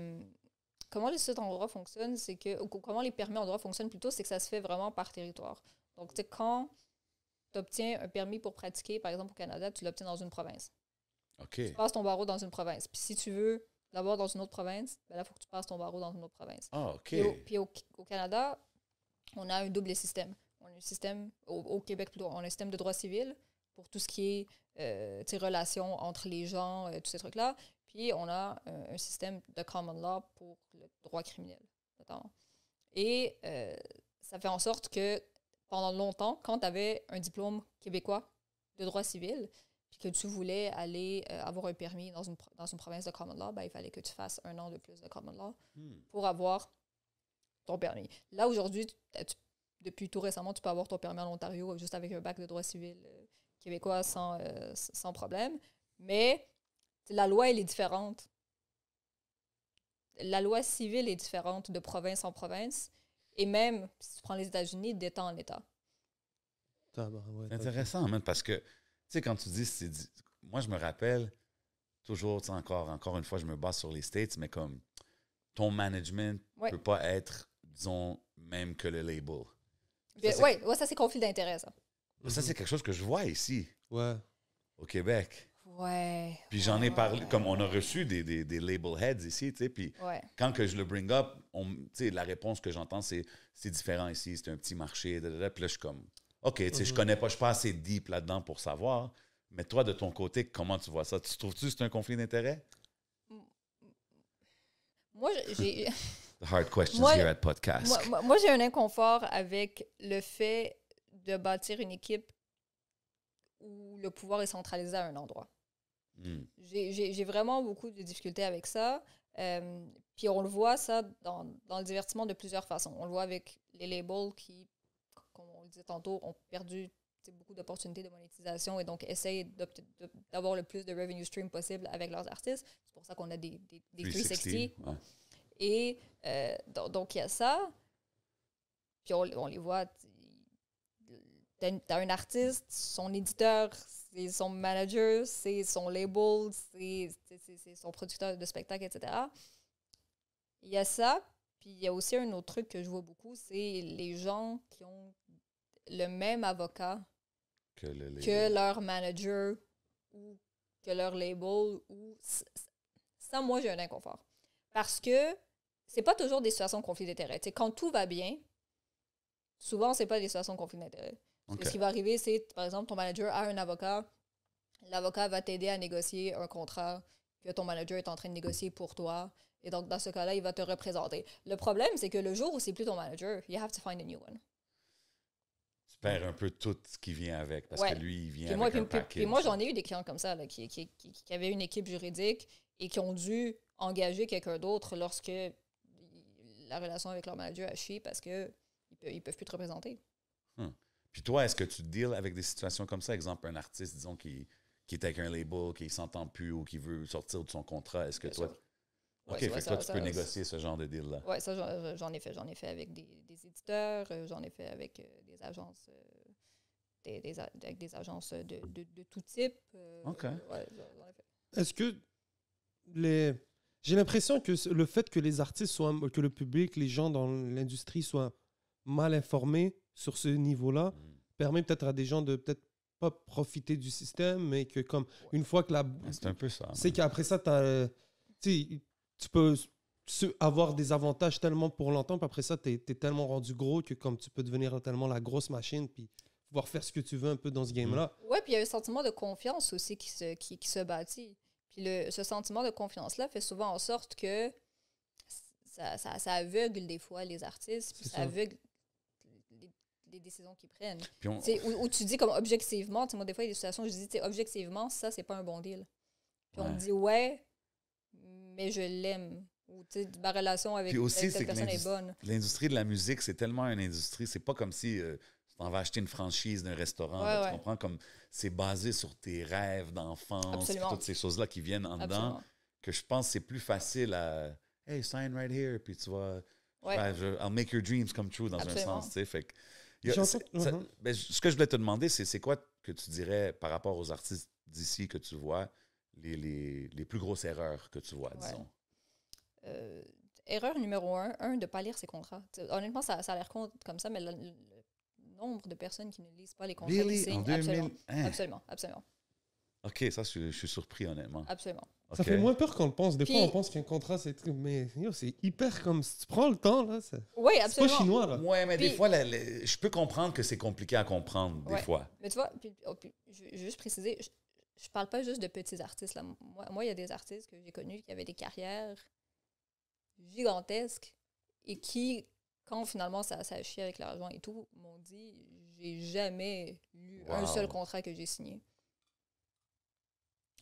sites en droit fonctionnent, c'est que, ou comment les permis en droit fonctionnent plutôt, c'est que ça se fait vraiment par territoire. Donc, tu sais, quand tu obtiens un permis pour pratiquer, par exemple au Canada, tu l'obtiens dans une province. OK. Tu passes ton barreau dans une province. Puis si tu veux l'avoir dans une autre province, ben là, il faut que tu passes ton barreau dans une autre province. Ah, OK. Puis au Canada, on a un double système. On a un système, au Québec plutôt, on a un système de droit civil pour tout ce qui est relations entre les gens, tous ces trucs-là. Puis on a un système de common law pour le droit criminel, notamment. Et ça fait en sorte que pendant longtemps, quand tu avais un diplôme québécois de droit civil, puis que tu voulais aller avoir un permis dans une province de common law, ben, il fallait que tu fasses 1 an de plus de common law pour avoir ton permis. Là, aujourd'hui, depuis tout récemment, tu peux avoir ton permis en Ontario juste avec un bac de droit civil québécois sans problème. Mais la loi, elle est différente. La loi civile est différente de province en province. Et même, si tu prends les États-Unis, d'État en État. Ouais, C'est intéressant, man, parce que, tu sais, quand tu dis, moi, je me rappelle toujours, tu sais, encore une fois, je me base sur les States, mais comme ton management ne peut pas être, disons, même que le label. Oui, ça, c'est conflit d'intérêt, ça. Ça, c'est quelque chose que je vois ici, au Québec. Ouais. Puis j'en ai parlé, comme on a reçu des label heads ici, tu sais, puis quand que je le bring up, tu sais, la réponse que j'entends, c'est différent ici, c'est un petit marché, puis là, je suis comme, OK, tu sais, je connais pas, je suis pas assez deep là-dedans pour savoir, mais toi, de ton côté, comment tu vois ça? Tu trouves-tu que c'est un conflit d'intérêt? Moi, j'ai... The hard questions here at Podcast. Moi, j'ai un inconfort avec le fait de bâtir une équipe où le pouvoir est centralisé à un endroit. J'ai vraiment beaucoup de difficultés avec ça. Puis on le voit, ça, dans le divertissement de plusieurs façons. On le voit avec les labels qui, comme on le disait tantôt, ont perdu beaucoup d'opportunités de monétisation et donc essayent d'avoir le plus de revenue stream possible avec leurs artistes. C'est pour ça qu'on a des 360. Ouais. Et donc, il y a ça. Puis on les voit. T'as un artiste, son éditeur, c'est son manager, c'est son label, c'est son producteur de spectacle, etc. Il y a ça. Puis il y a aussi un autre truc que je vois beaucoup, c'est les gens qui ont le même avocat que leur manager ou que leur label. Ça, moi, j'ai un inconfort. Parce que c'est pas toujours des situations de conflit d'intérêt. T'sais, quand tout va bien, souvent, c'est pas des situations de conflit d'intérêt. Okay. Ce qui va arriver, c'est, par exemple, ton manager a un avocat. L'avocat va t'aider à négocier un contrat que ton manager est en train de négocier pour toi. Et donc, dans ce cas-là, il va te représenter. Le problème, c'est que le jour où c'est plus ton manager, you have to find a new one. Tu perds un peu tout ce qui vient avec, parce que lui, il vient avec un package. Puis moi, j'en ai eu des clients comme ça, là, qui avaient une équipe juridique et qui ont dû engager quelqu'un d'autre lorsque la relation avec leur manager a chié parce qu'ils ne peuvent plus te représenter. Puis toi, est-ce que tu deals avec des situations comme ça? Exemple, un artiste, disons, qui est avec un label, qui ne s'entend plus ou qui veut sortir de son contrat. Est-ce que toi... OK, fait que toi, tu peux négocier ce genre de deal-là. Oui, ça, j'en ai fait. J'en ai fait avec des éditeurs, j'en ai fait avec des agences, avec des agences de tout type. OK. Ouais, j'en ai fait. Est-ce que j'ai l'impression que le fait que les artistes soient, que le public, les gens dans l'industrie soient mal informés sur ce niveau-là, permet peut-être à des gens de peut-être pas profiter du système, mais que comme une fois que c'est un peu ça. C'est qu'après ça, tu peux avoir des avantages tellement pour longtemps, puis après ça, t'es tellement rendu gros que comme tu peux devenir tellement la grosse machine, puis pouvoir faire ce que tu veux un peu dans ce game-là. Oui, puis il y a un sentiment de confiance aussi qui se bâtit. Puis ce sentiment de confiance-là fait souvent en sorte que ça aveugle des fois les artistes, puis ça aveugle les décisions qu'ils prennent. Où tu dis comme objectivement, moi des fois il y a des situations où je dis objectivement, ça c'est pas un bon deal. Puis on me dit mais je l'aime. Ou ma relation avec cette personne est bonne. L'industrie de la musique, c'est tellement une industrie, c'est pas comme si tu t'en vas acheter une franchise d'un restaurant, tu comprends, comme c'est basé sur tes rêves d'enfance, toutes ces choses-là qui viennent en dedans, que je pense que c'est plus facile à « Hey, sign right here », puis tu vas « I'll make your dreams come true » dans un sens, tu sais, fait que ce que je voulais te demander, c'est quoi que tu dirais par rapport aux artistes d'ici que tu vois, les plus grosses erreurs que tu vois, disons? Erreur numéro 1, de ne pas lire ses contrats. Honnêtement, ça a l'air con comme ça, mais le nombre de personnes qui ne lisent pas les contrats en 2000? absolument. OK, ça, je suis surpris, honnêtement. Absolument. Ça OK. fait moins peur qu'on le pense. Des fois, Puis- on pense qu'un contrat, c'est... Mais yo, c'est hyper comme... Si tu prends le temps, là, c'est Oui, pas absolument. chinois, là. Ouais, mais des Puis- fois, je peux comprendre que c'est compliqué à comprendre, des Ouais. fois. Mais tu vois, puis je veux juste préciser, je parle pas juste de petits artistes. Là. Moi, il y a des artistes que j'ai connus qui avaient des carrières gigantesques et qui, quand finalement ça a chié avec l'argent et tout, m'ont dit j'ai jamais lu un Wow. seul contrat que j'ai signé.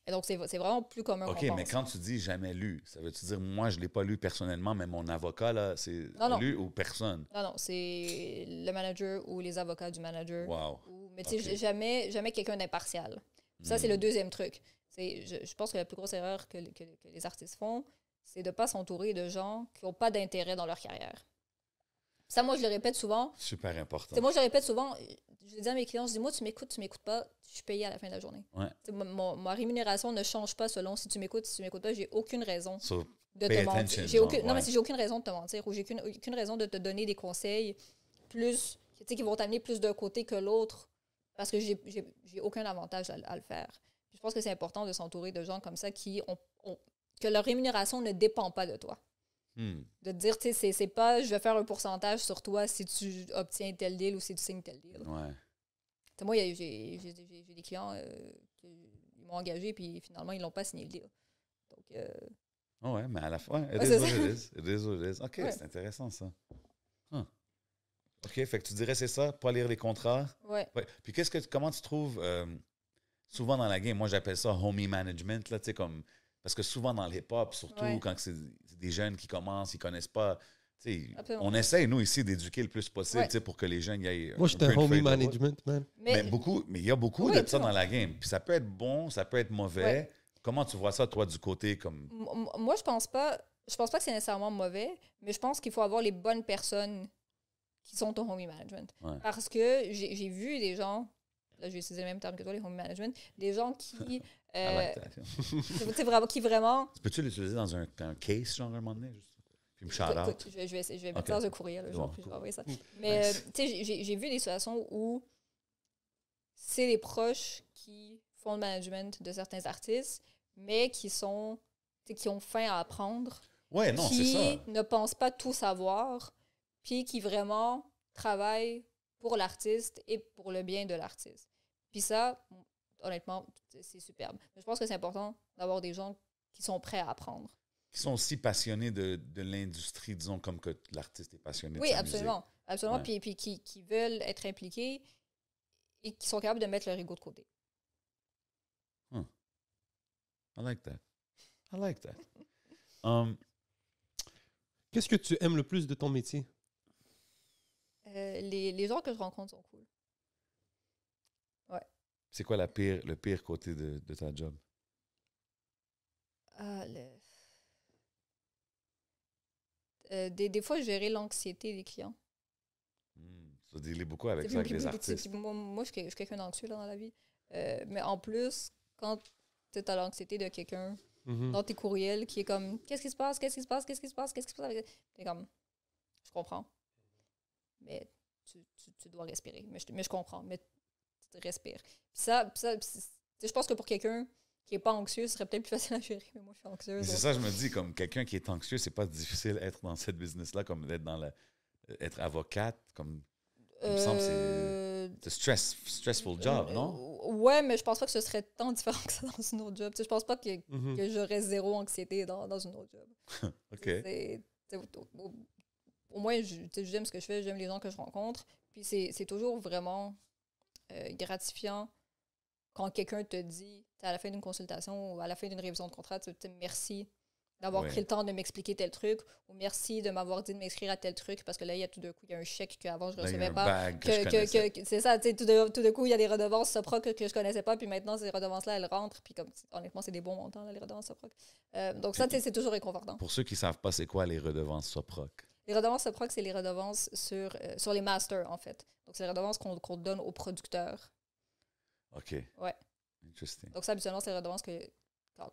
Et donc, c'est vraiment plus commun OK, qu'on pense. mais quand tu dis jamais lu, ça veut-tu dire, moi, je ne l'ai pas lu personnellement, mais mon avocat, là, c'est Non. lu ou personne? Non, c'est le manager ou les avocats du manager. Wow. Mais tu sais, Ok. jamais quelqu'un d'impartial. Ça, c'est le deuxième truc. Je pense que la plus grosse erreur que les artistes font, c'est de ne pas s'entourer de gens qui n'ont pas d'intérêt dans leur carrière. Ça, moi, je le répète souvent. Super important. Moi, je le répète souvent. Je le dis à mes clients, je dis, moi, tu m'écoutes pas, je suis payé à la fin de la journée. Ouais. Ma rémunération ne change pas selon si tu m'écoutes, si tu m'écoutes pas. J'ai aucune raison So, de pay te attention, mentir. genre, Non, ouais. mais j'ai aucune raison de te mentir ou j'ai aucune raison de te donner des conseils plus, tu sais, qui vont t'amener plus d'un côté que l'autre parce que j'ai aucun avantage à le faire. Puis je pense que c'est important de s'entourer de gens comme ça que leur rémunération ne dépend pas de toi. De te dire, tu sais, c'est pas je vais faire un pourcentage sur toi si tu obtiens tel deal ou si tu signes tel deal. ouais. T'sais, moi, j'ai des clients qui m'ont engagé puis finalement, ils l'ont pas signé le deal. Donc, Ouais, mais à la fin, it Ouais, is c'est what ça. it is. It is what it is. OK, Ouais. c'est intéressant, ça. OK, fait que tu dirais c'est ça, pas lire les contrats? ouais. Ouais. Puis comment tu trouves, souvent dans la game, moi j'appelle ça homie management, là, tu sais, comme, parce que souvent dans le hip-hop, surtout Ouais. quand c'est des jeunes qui commencent, ils connaissent pas, tu sais, Absolument. on essaye, nous, ici, d'éduquer le plus possible, Ouais. tu sais, pour que les jeunes y aillent. Moi, j'étais un peu une homie feuille de route. management, man. Mais il y a beaucoup Oui, de ça dans absolument. la game. Puis ça peut être bon, ça peut être mauvais. Ouais. Comment tu vois ça, toi, du côté comme. Moi, je pense pas que c'est nécessairement mauvais, mais je pense qu'il faut avoir les bonnes personnes qui sont au homie management. Ouais. Parce que j'ai vu des gens, là, je vais utiliser le même terme que toi, les homie management, des gens qui, I like that. tu sais, vraiment, qui vraiment... Peux-tu l'utiliser dans un case, genre, un moment donné? Juste? Puis me shout out. Écoute, je vais mettre Ok. ça dans un courriel, Bon, je vais cool. envoyer ça. Mais, Nice. tu sais, j'ai vu des situations où c'est les proches qui font le management de certains artistes, mais qui sont, tu sais, qui ont faim à apprendre, Ouais, non, c'est qui ça. ne pensent pas tout savoir, puis qui vraiment travaillent pour l'artiste et pour le bien de l'artiste. Puis ça, honnêtement, c'est superbe. Mais je pense que c'est important d'avoir des gens qui sont prêts à apprendre. Qui sont aussi passionnés de l'industrie, disons, comme que l'artiste est passionné Oui, de sa absolument. Absolument. Ouais. Puis qui veulent être impliqués et qui sont capables de mettre leur ego de côté. musique. I like that. I like that. Qu'est-ce que tu aimes le plus de ton métier? Les gens que je rencontre sont cool. C'est quoi le pire côté de ta job? Des fois, gérer l'anxiété des clients. Ça dealer beaucoup avec ça, avec les artistes. Moi, je suis quelqu'un d'anxieux là, dans la vie. Mais en plus, quand tu as l'anxiété de quelqu'un dans tes courriels qui est comme qu'est-ce qui se passe, qu'est-ce qui se passe, qu'est-ce qui se passe, qu'est-ce qui se passe, t'es comme je comprends. Mais tu dois respirer. Mais je comprends. Mais tu respires. Puis ça je pense que pour quelqu'un qui n'est pas anxieux, ce serait peut-être plus facile à gérer. Mais moi, je suis anxieuse. Mais c'est ça, je me dis, comme quelqu'un qui est anxieux, c'est pas difficile d'être dans cette business-là, comme d'être être avocate, comme il me semble que c'est un stressful job, non? Ouais, mais je pense pas que ce serait tant différent que ça dans une autre job. Tu sais, je pense pas que j'aurais zéro anxiété dans une autre job. OK. Au moins, j'aime ce que je fais, j'aime les gens que je rencontre. Puis c'est toujours vraiment gratifiant quand quelqu'un te dit, à la fin d'une consultation ou à la fin d'une révision de contrat, tu te dis merci d'avoir pris le temps de m'expliquer tel truc ou merci de m'avoir dit de m'inscrire à tel truc parce que là, il y a tout d'un coup, il y a un chèque qu'avant je ne recevais pas. C'est ça, tu sais, tout d'un coup, il y a des redevances Soproc que je connaissais pas, puis maintenant, ces redevances-là, elles rentrent, puis comme, honnêtement, c'est des bons montants, là, les redevances Soproc. Donc ça, c'est toujours réconfortant. Pour ceux qui savent pas, c'est quoi les redevances Soproc? Les redevances Soproc, c'est les redevances sur les masters, en fait. Donc, c'est les redevances qu'on donne aux producteurs. OK. Ouais. Interesting. Donc, ça, habituellement, c'est les redevances que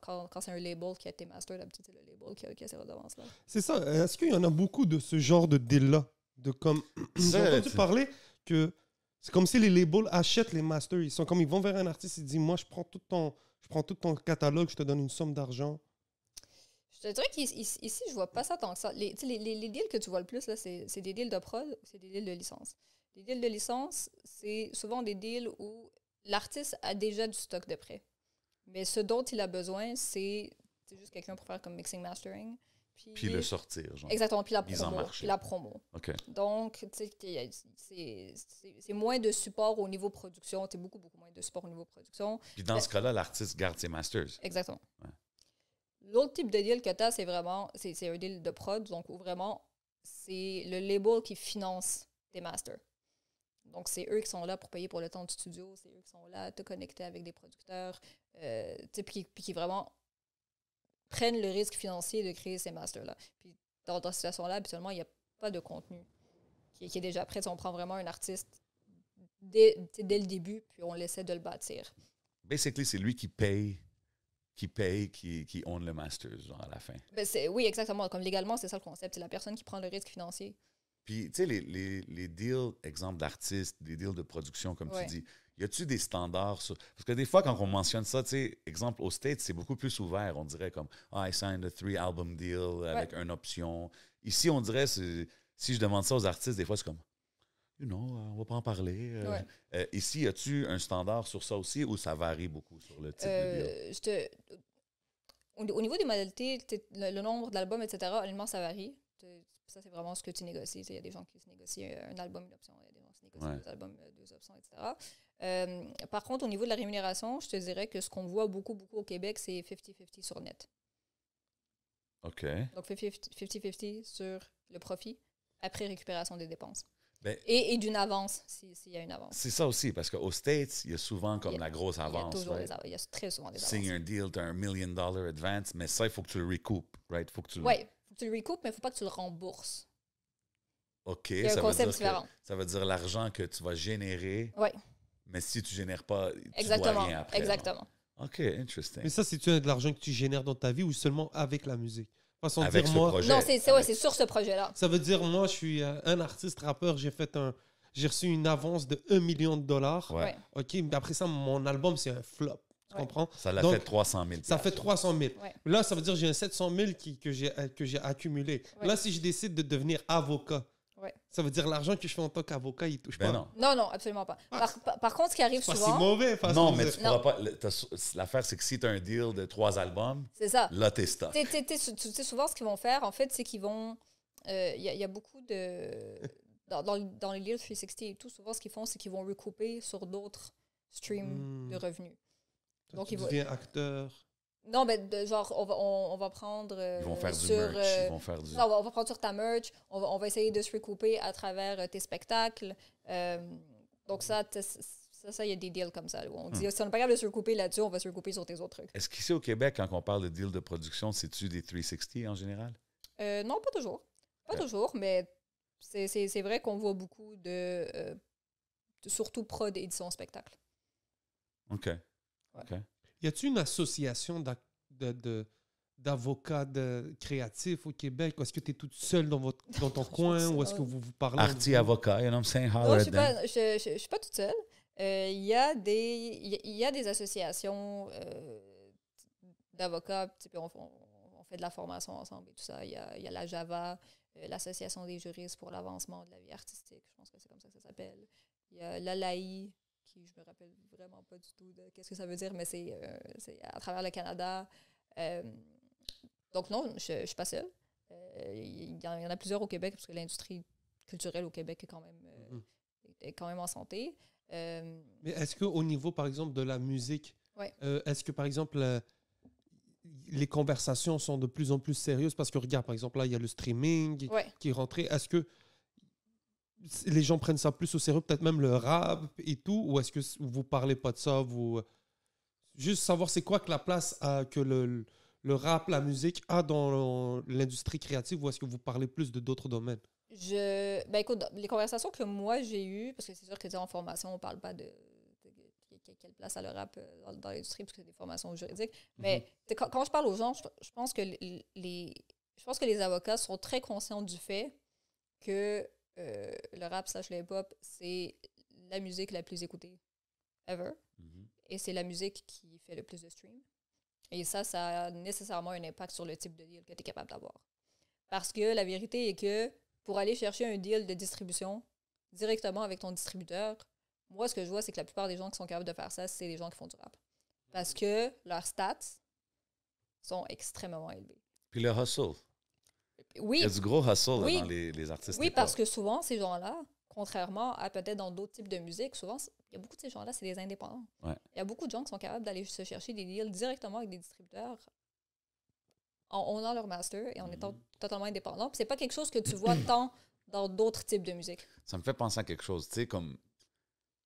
quand c'est un label qui a été master, d'habitude, c'est le label qui a ces redevances-là. C'est ça. Est-ce qu'il y en a beaucoup de ce genre de deal-là? De comme... J'ai entendu parler que c'est comme si les labels achètent les masters. Ils vont vers un artiste et disent, moi, je prends tout ton... je prends tout ton catalogue, je te donne une somme d'argent. Je te dirais qu'ici, je vois pas ça tant que ça. Les deals que tu vois le plus, là, c'est des deals de prod, c'est des deals de licence. Les deals de licence, c'est souvent des deals où l'artiste a déjà du stock de prêt. Mais ce dont il a besoin, c'est juste quelqu'un pour faire comme mixing, mastering. Puis le sortir, genre. Exactement, puis la Mise en promo. marché. Puis la promo. OK. Donc, tu sais, c'est moins de support au niveau production. C'est beaucoup, beaucoup moins de support au niveau production. Puis dans ce cas-là, l'artiste garde ses masters. Exactement. Ouais. L'autre type de deal que tu as, c'est vraiment, c'est un deal de prod, donc où vraiment, c'est le label qui finance tes masters. Donc, c'est eux qui sont là pour payer pour le temps du studio, c'est eux qui sont là à te connecter avec des producteurs, puis qui vraiment prennent le risque financier de créer ces masters-là. Puis, dans cette situation-là, habituellement, il n'y a pas de contenu qui est déjà prêt. On prend vraiment un artiste dès le début, puis on essaie de le bâtir. Basically, c'est lui qui paye, qui own le master, genre, à la fin. Ben oui, exactement. Comme légalement, c'est ça le concept. C'est la personne qui prend le risque financier. Puis, tu sais, les deals, exemple d'artistes, des deals de production, comme Ouais. tu dis, y a-tu des standards sur... Parce que des fois, quand on mentionne ça, tu sais, exemple, aux States, c'est beaucoup plus ouvert. On dirait comme, I signed a 3-album deal avec une option. Ici, on dirait, si je demande ça aux artistes, des fois, c'est comme, on va pas en parler. Ouais. Ici, y a-tu un standard sur ça aussi ou ça varie beaucoup sur le type de deal? Au niveau des modalités, le nombre d'albums, etc., honnêtement, ça varie. Ça, c'est vraiment ce que tu négocies. Il y a des gens qui se négocient un album, une option. Il y a des gens qui se négocient deux albums, deux options, etc. Par contre, au niveau de la rémunération, je te dirais que ce qu'on voit beaucoup, beaucoup au Québec, c'est 50-50 sur net. OK. Donc, 50-50 sur le profit après récupération des dépenses. Ben, et d'une avance, s'il y a une avance. c'est ça aussi, parce qu'aux States, il y a souvent comme la grosse avance. Il y a très souvent des avances. Signe un deal, tu as $1 million advance, mais ça, il faut que tu le recoupes, right? Faut que tu Oui, il faut que tu le recoupes, mais il ne faut pas que tu le rembourses. OK, Il y a un concept différent. Ça veut dire l'argent que tu vas générer, Oui, mais si tu ne génères pas, tu exactement. dois rien après. Exactement. Non? OK, interesting. Mais ça, c'est-tu de l'argent que tu génères dans ta vie ou seulement avec la musique? Façon de Avec dire, ce moi, projet. Non, c'est sur ce projet-là. ça veut dire, moi, je suis un artiste rappeur, j'ai reçu une avance de $1 million. Ouais. OK, mais après ça, mon album, c'est un flop. Tu Ouais. comprends? Ça l'a Donc, fait 300 000. Ça fait 300 000. Ouais. Là, ça veut dire que j'ai un 700 000 que j'ai accumulé. Ouais. Là, si je décide de devenir avocat, Ouais. ça veut dire l'argent que je fais en tant qu'avocat, il ne touche Ben pas. non. Non, non, absolument pas. Par contre, ce qui arrive C'est pas souvent, si mauvais. façon Non, de mais dire. tu pourras pas. L'affaire, c'est que si tu as un deal de 3 albums, c'est ça. là, t'es stock. Tu sais, souvent, ce qu'ils vont faire, en fait, c'est qu'ils vont... Il y a beaucoup de... Dans les deals 360 et tout, souvent, ce qu'ils font, c'est qu'ils vont recouper sur d'autres streams de revenus. Donc, tu ils vont... deviens acteur. Non, mais genre, on va prendre Ils vont faire du sur... merch. Ils vont faire du... non, on va prendre sur ta merch, on va essayer de se recouper à travers tes spectacles. Donc ça, il y a des deals comme ça. Où on dit, si on n'est pas capable de se recouper là-dessus, on va se recouper sur tes autres trucs. Est-ce qu'ici au Québec, quand on parle de deal de production, c'est-tu des 360 en général? Non, pas toujours. Pas toujours, mais c'est vrai qu'on voit beaucoup de surtout prod édition spectacle. OK. Ouais. OK. Y a-t-il une association d'avocats créatifs au Québec? Ou est-ce que tu es toute seule dans ton coin? Ou est-ce que vous vous parlez? Artie avocat, you know what I'm saying? Non, Holler je at them. ne suis pas toute seule. Il y a des associations d'avocats, puis on fait de la formation ensemble et tout ça. Il y a la JAVA, l'Association des juristes pour l'avancement de la vie artistique, je pense que c'est comme ça que ça s'appelle. Il y a l'ALAI, qui je me rappelle vraiment pas du tout de qu'est-ce que ça veut dire, mais c'est à travers le Canada. Donc non, je ne suis pas seule. Il y en a plusieurs au Québec, parce que l'industrie culturelle au Québec est quand même en santé. Mais est-ce qu'au niveau, par exemple, de la musique, Ouais. est-ce que, par exemple, les conversations sont de plus en plus sérieuses? Parce que, regarde, par exemple, là, il y a le streaming Ouais. qui est rentré. Est-ce que les gens prennent ça plus au sérieux, peut-être même le rap et tout? Ou est-ce que vous parlez pas de ça? Juste savoir c'est quoi que la place que le rap, la musique a dans l'industrie créative, ou est-ce que vous parlez plus de d'autres domaines? Ben écoute, les conversations que moi j'ai eues, parce que c'est sûr que en formation, on parle pas de quelle place a le rap dans l'industrie, parce que c'est des formations juridiques. Mais quand je parle aux gens, je pense que les avocats sont très conscients du fait que le rap / le hip-hop, c'est la musique la plus écoutée ever. Et c'est la musique qui fait le plus de streams. Et ça a nécessairement un impact sur le type de deal que tu es capable d'avoir. Parce que la vérité est que pour aller chercher un deal de distribution directement avec ton distributeur, moi, ce que je vois, c'est que la plupart des gens qui sont capables de faire ça, c'est les gens qui font du rap. Parce que leurs stats sont extrêmement élevés. Puis le hustle. Oui. Il y a du gros hustle Oui. dans les artistes. Oui, parce que souvent, ces gens-là, contrairement à peut-être dans d'autres types de musique, souvent, il y a beaucoup de ces gens-là, c'est des indépendants. Ouais. Il y a beaucoup de gens qui sont capables d'aller se chercher des deals directement avec des distributeurs en owning leur master et en étant totalement indépendant. Puis c'est pas quelque chose que tu vois tant dans d'autres types de musique. Ça me fait penser à quelque chose. Tu sais, comme...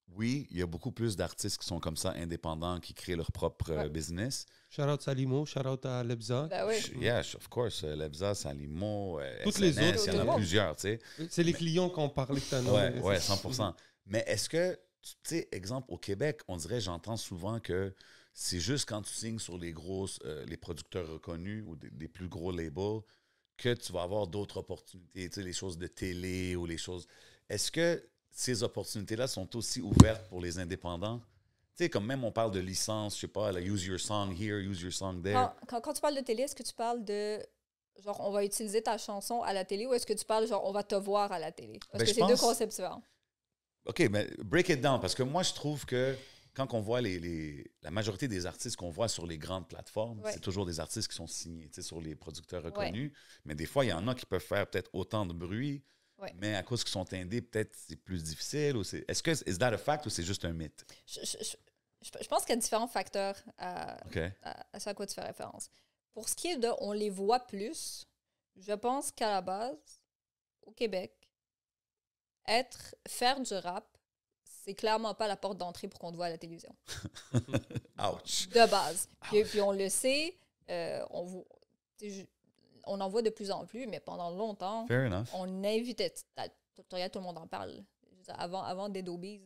Oui, il y a beaucoup plus d'artistes qui sont comme ça, indépendants, qui créent leur propre business. Shout out Salimo, shout out à Lebza. Ben oui. Yeah, of course. Lebza, Salimo, Toutes SNS, les autres, il y en a plusieurs, tu sais. C'est les clients qu'on parlait tout à l'heure. Ouais, 100%. Mais est-ce que, tu sais, exemple, au Québec, on dirait, j'entends souvent que c'est juste quand tu signes sur les grosses, les producteurs reconnus ou des plus gros labels que tu vas avoir d'autres opportunités, tu sais, les choses de télé ou les choses... Est-ce que ces opportunités-là sont aussi ouvertes pour les indépendants? Tu sais, comme même on parle de licence, je sais pas, like, use your song here, use your song there. Quand tu parles de télé, est-ce que tu parles de genre on va utiliser ta chanson à la télé ou est-ce que tu parles genre on va te voir à la télé? Parce Ben, que c'est deux concepts différents. OK, mais break it down, parce que moi, je trouve que quand on voit la majorité des artistes qu'on voit sur les grandes plateformes, c'est toujours des artistes qui sont signés, tu sais, sur les producteurs reconnus. Mais des fois, il y en a qui peuvent faire peut-être autant de bruit, mais à cause qu'ils sont indés, peut-être c'est plus difficile. Est-ce que is that a fact ou c'est juste un mythe? Je pense qu'il y a différents facteurs à ce à quoi tu fais référence. Pour ce qui est de on les voit plus, je pense qu'à la base, au Québec, faire du rap, c'est clairement pas la porte d'entrée pour qu'on te voit à la télévision. Ouch! De base. Puis on le sait, on en voit de plus en plus, mais pendant longtemps, Fair enough. on invitait, tout le monde en parle. Avant Dead Obies,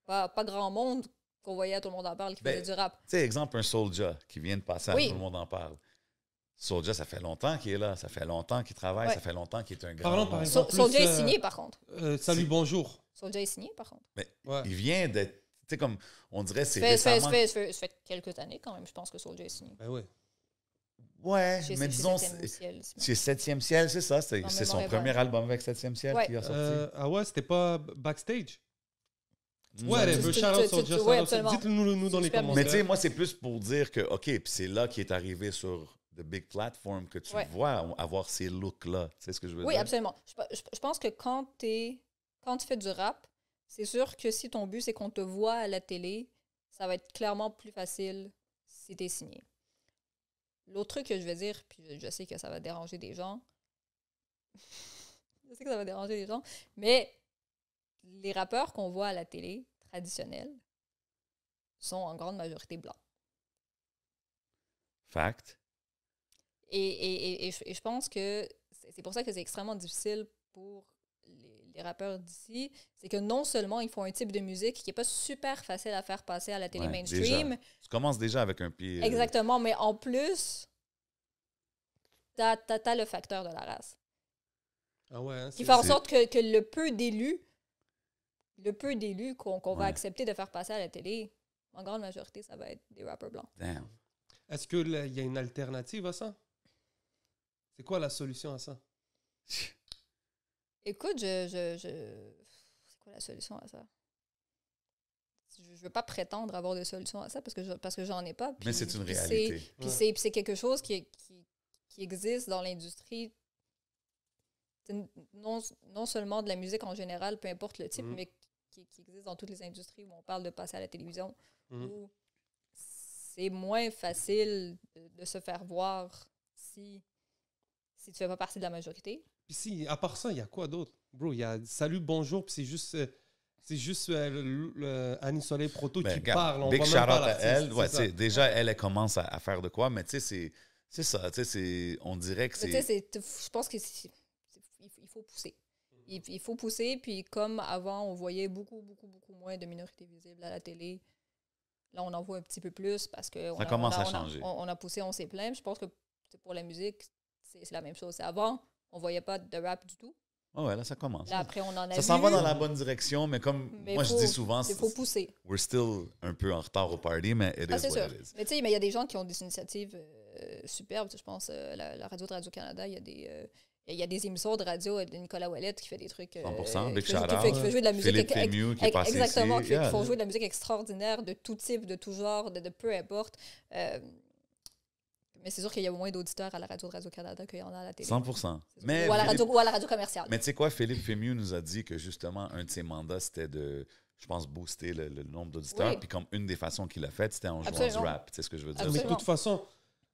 pas grand monde qu'on voyait Tout le monde en parle qui faisait du rap. Tu sais, exemple, un Soulja qui vient de passer à Tout le monde en parle. Soulja, ça fait longtemps qu'il est là, ça fait longtemps qu'il travaille, ça fait longtemps qu'il est un grand... Parlons par exemple Soulja est signé, par contre. Salut, bonjour. Soulja est signé, par contre. Mais il vient d'être... Tu sais, comme on dirait, c'est récemment... Ça fait quelques années, quand même, je pense que Soulja est signé. Ben oui. Ouais, mais disons, c'est Septième Ciel, c'est ça? C'est son premier album avec Septième Ciel qui a sorti? Ah ouais, c'était pas Backstage? Ouais, dites-le-nous dans les commentaires. Mais tu sais, moi, c'est plus pour dire que, OK, puis c'est là qu'il est arrivé sur the big platform que tu vois avoir ces looks-là. Tu sais ce que je veux dire? Oui, absolument. Je pense que quand tu fais du rap, c'est sûr que si ton but, c'est qu'on te voit à la télé, ça va être clairement plus facile si tu es signé. L'autre truc que je vais dire, puis je sais que ça va déranger des gens, mais les rappeurs qu'on voit à la télé traditionnelle sont en grande majorité blancs. Fact. Et je pense que c'est pour ça que c'est extrêmement difficile pour les rappeurs d'ici. C'est que non seulement ils font un type de musique qui n'est pas super facile à faire passer à la télé mainstream. Déjà. Tu commences déjà avec un pied... Exactement, mais en plus, t'as le facteur de la race. Ah ouais, hein, qui fait en sorte que le peu d'élus qu'on va accepter de faire passer à la télé, en grande majorité, ça va être des rappeurs blancs. Damn. Est-ce qu'il y a une alternative à ça? C'est quoi la solution à ça? Écoute, c'est quoi la solution à ça? Je veux pas prétendre avoir de solution à ça parce que j'en ai pas. Mais c'est une réalité. Puis c'est quelque chose qui existe dans l'industrie, non seulement de la musique en général, peu importe le type, mais qui existe dans toutes les industries où on parle de passer à la télévision, où c'est moins facile de se faire voir si tu fais pas partie de la majorité. Puis si, à part ça, il y a quoi d'autre? Bro, il y a Salut, bonjour, puis c'est juste Annie Soleil Proto qui parle. On big voit même pas shout-out à elle. Ouais, déjà, Ouais. elle commence à faire de quoi, mais tu sais, c'est ça. Tu sais, on dirait que c'est... Je pense qu'il faut pousser. Il faut pousser, puis comme avant, on voyait beaucoup moins de minorités visibles à la télé. Là, on en voit un petit peu plus parce que ça commence à changer. On a poussé, on s'est plaint. Je pense que pour la musique, c'est la même chose. Avant, on voyait pas de rap du tout. Oh ouais, là, ça commence. Là, après, on en a Ça s'en vu, va dans la bonne direction, mais comme mais moi, je dis souvent, il faut pousser. we're still un peu en retard au party, mais it is C'est what sûr. it is. Mais tu sais, il y a des gens qui ont des initiatives superbes. Je pense la radio de Radio-Canada, il y a des émissions de radio de Nicolas Ouellette qui fait des trucs. 100%, big qui shout-out. fait jouer de la musique. Philippe Fémieux qui est passé exactement, ici. qui Yeah. font jouer de la musique extraordinaire, de tout type, de tout genre, de peu importe. Mais c'est sûr qu'il y a moins d'auditeurs à la radio de Radio-Canada qu'il y en a à la télé. 100%. Ou à la radio commerciale. Mais tu sais quoi, Philippe Fémieux nous a dit que justement, un de ses mandats, c'était de, je pense, booster le nombre d'auditeurs. Oui. Puis comme une des façons qu'il a fait, c'était en jouant Absolument. du rap. Tu sais ce que je veux dire? Mais de Absolument. toute façon,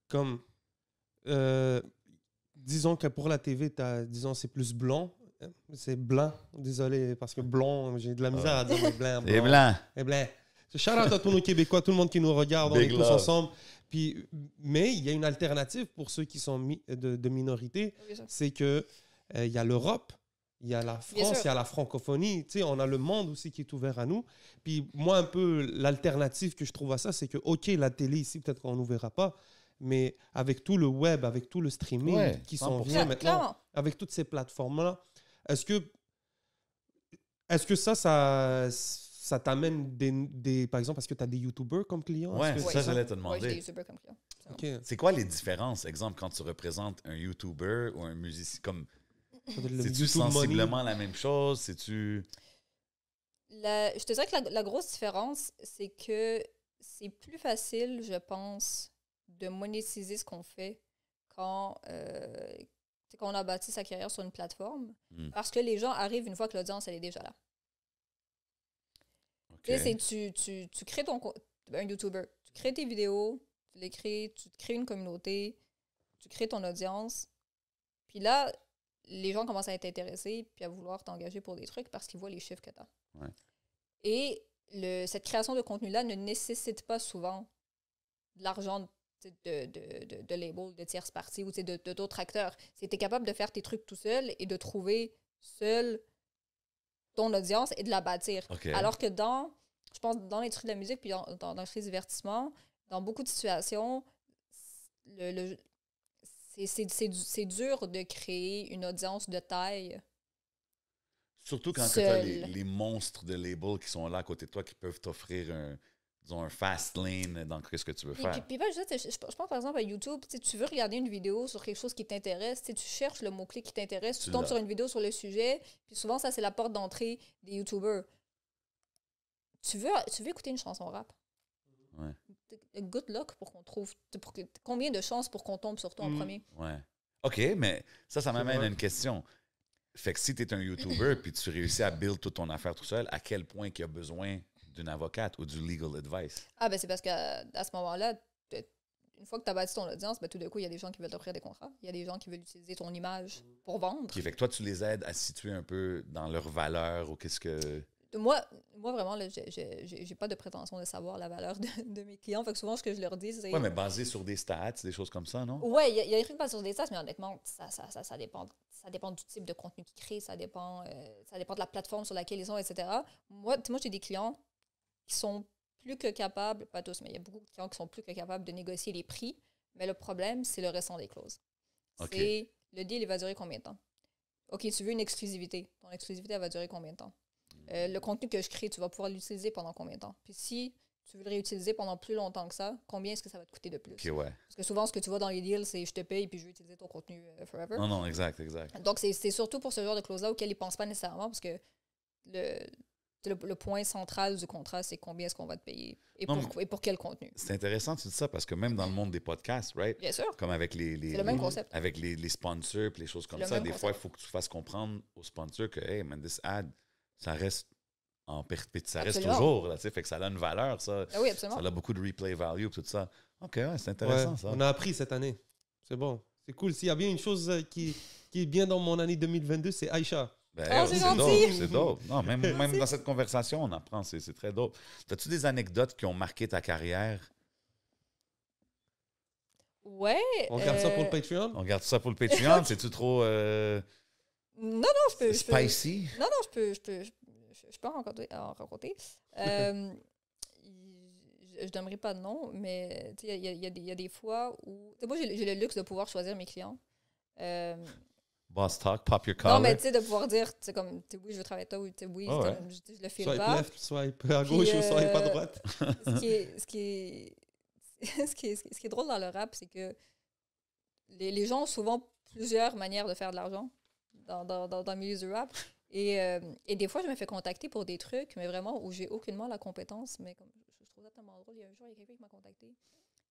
comme disons que pour la TV, disons c'est plus blanc. C'est blanc. Désolé, parce que blond, j'ai de la misère à dire mais blanc. Et blanc. Et blanc. Shout out à tous nos Québécois, tout le monde qui nous regarde, on Big est tous love. ensemble. Puis, mais il y a une alternative pour ceux qui sont de minorité, Oui, ça. c'est que il y a l'Europe, il y a la Bien France, sûr. il y a la francophonie. Tu sais, on a le monde aussi qui est ouvert à nous. Puis moi, un peu, l'alternative que je trouve à ça, c'est que, OK, la télé ici, peut-être qu'on nous verra pas, mais avec tout le web, avec tout le streaming Ouais, qui s'en 100%. vient maintenant, Clairement. avec toutes ces plateformes-là, est-ce que ça t'amène par exemple, est-ce que tu as des YouTubers comme clients? Ouais, Est-ce que ça, c'est j'allais te Oui, j'ai des demander. youtubeurs comme clients. OK. C'est quoi les différences, exemple, quand tu représentes un YouTuber ou un musicien? Comme, Ça doit être le c'est-tu YouTube money. sensiblement la même chose? C'est-tu... Je te dirais que la grosse différence, c'est que c'est plus facile, je pense, de monétiser ce qu'on fait quand on a bâti sa carrière sur une plateforme, Hmm. parce que les gens arrivent une fois que l'audience elle est déjà là. OK. Tu sais, tu crées un YouTuber, tu crées tes vidéos, tu les crées, tu te crées une communauté, tu crées ton audience, puis là, les gens commencent à être intéressés puis à vouloir t'engager pour des trucs parce qu'ils voient les chiffres que tu as. Ouais. Et cette création de contenu-là ne nécessite pas souvent de l'argent de labels, de tierces parties ou de d'autres acteurs. Tu es capable de faire tes trucs tout seul et de trouver seul ton audience et de la bâtir. OK. Alors que je pense, dans l'industrie de la musique puis dans l'industrie du divertissement, dans beaucoup de situations, c'est dur de créer une audience de taille. Surtout quand tu as Seul. les monstres de labels qui sont là à côté de toi qui peuvent t'offrir un fast lane dans ce que tu veux faire. Puis je pense par exemple à YouTube, tu veux regarder une vidéo sur quelque chose qui t'intéresse, tu cherches le mot-clé qui t'intéresse, tu tombes l'as. sur une vidéo sur le sujet, puis souvent ça c'est la porte d'entrée des YouTubers. Tu veux écouter une chanson rap? Ouais. Good luck pour qu'on trouve. Combien de chances pour qu'on tombe sur toi en premier? Ouais. OK, mais ça m'amène vrai. à une question. Fait que si tu es un YouTuber puis tu réussis à build toute ton affaire tout seul, à quel point il y a besoin d'une avocate ou du legal advice? Ah, ben c'est parce qu'à ce moment-là, une fois que tu as bâti ton audience, ben, tout d'un coup, il y a des gens qui veulent t'offrir des contrats. Il y a des gens qui veulent utiliser ton image pour vendre. OK, fait que toi, tu les aides à situer un peu dans leur valeur ou qu'est-ce que... Moi vraiment, là, j'ai pas de prétention de savoir la valeur de mes clients. Fait que souvent, ce que je leur dis, c'est... Ouais, mais basé sur des stats, des choses comme ça, non? Ouais, il y a des trucs pas sur des stats, mais honnêtement, ça dépend. Ça dépend du type de contenu qu'ils créent, ça dépend de la plateforme sur laquelle ils sont, etc. Moi, j'ai des clients qui sont plus que capables, pas tous, mais il y a beaucoup de clients qui sont plus que capables de négocier les prix, mais le problème, c'est le restant des clauses. OK. C'est le deal, il va durer combien de temps? OK, tu veux une exclusivité. Ton exclusivité, elle va durer combien de temps? Le contenu que je crée, tu vas pouvoir l'utiliser pendant combien de temps? Puis si tu veux le réutiliser pendant plus longtemps que ça, combien est-ce que ça va te coûter de plus? OK, ouais. Parce que souvent, ce que tu vois dans les deals, c'est je te paye puis je veux utiliser ton contenu forever. Non, exact. Donc, c'est surtout pour ce genre de clause-là auquel ils ne pensent pas nécessairement parce que le point central du contrat, c'est combien est-ce qu'on va te payer et pour quel contenu. C'est intéressant, tu dis ça, parce que même dans le monde des podcasts, right? Bien sûr. Comme avec C'est le même concept. avec les sponsors et les choses comme Le ça, même des concept. fois, il faut que tu fasses comprendre aux sponsors que, hey, man, this ad, ça reste en perpétuité, ça reste Absolument. toujours, là, tu sais, fait que ça a une valeur, ça. Ah oui, absolument. Ça a beaucoup de replay value, tout ça. OK, ouais, c'est intéressant, Ouais, ça. on a appris cette année. C'est bon. C'est cool. S'il y a bien une chose qui est bien dans mon année 2022, c'est Aïcha. Ben, Oh, c'est dope, gentil. c'est dope. Non, même dans cette conversation, on apprend, c'est très dope. As-tu des anecdotes qui ont marqué ta carrière? Ouais. On regarde ça pour le Patreon. On regarde ça pour le Patreon, c'est-tu trop Non, je peux. spicy? Non, je peux en raconter. Je donnerai pas de nom, mais il y a des fois où... Moi, j'ai le luxe de pouvoir choisir mes clients. Boss talk, pop your Non, collar. mais tu sais, de pouvoir dire, tu sais, comme, tu sais, oui, je veux travailler avec toi, ou tu sais, oui, Ah ouais. je le file Swipe pas. left, swipe à gauche Puis, ou swipe à droite. ce qui est, ce qui est drôle dans le rap, c'est que les gens ont souvent plusieurs manières de faire de l'argent dans le milieu du rap. Et des fois, je me fais contacter pour des trucs, mais vraiment où j'ai aucunement la compétence. Mais comme je trouve ça tellement drôle. Il y a un jour, il y a quelqu'un qui m'a contacté.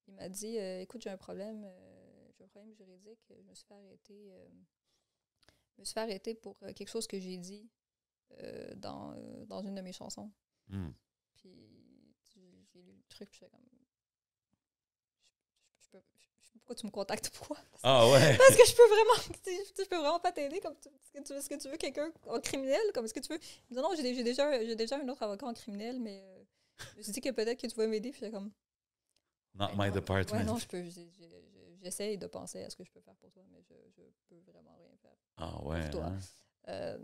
Il m'a dit écoute, j'ai un problème juridique. Je me suis fait arrêter pour quelque chose que j'ai dit dans une de mes chansons. Hmm. Puis j'ai lu le truc, puis j'étais comme je peux pourquoi tu me contactes, pourquoi? Ah ouais. Parce que je peux vraiment pas t'aider. Comme est-ce que tu veux quelqu'un en criminel? Comme est-ce que tu veux? Il me dit non, j'ai déjà un autre avocat en criminel, mais je me suis dit que peut-être que tu vas m'aider. Puis j'étais comme Not my department. ouais, non, j'essaye de penser à ce que je peux faire pour toi, mais je peux vraiment rien faire Ah ouais. pour toi. Hein?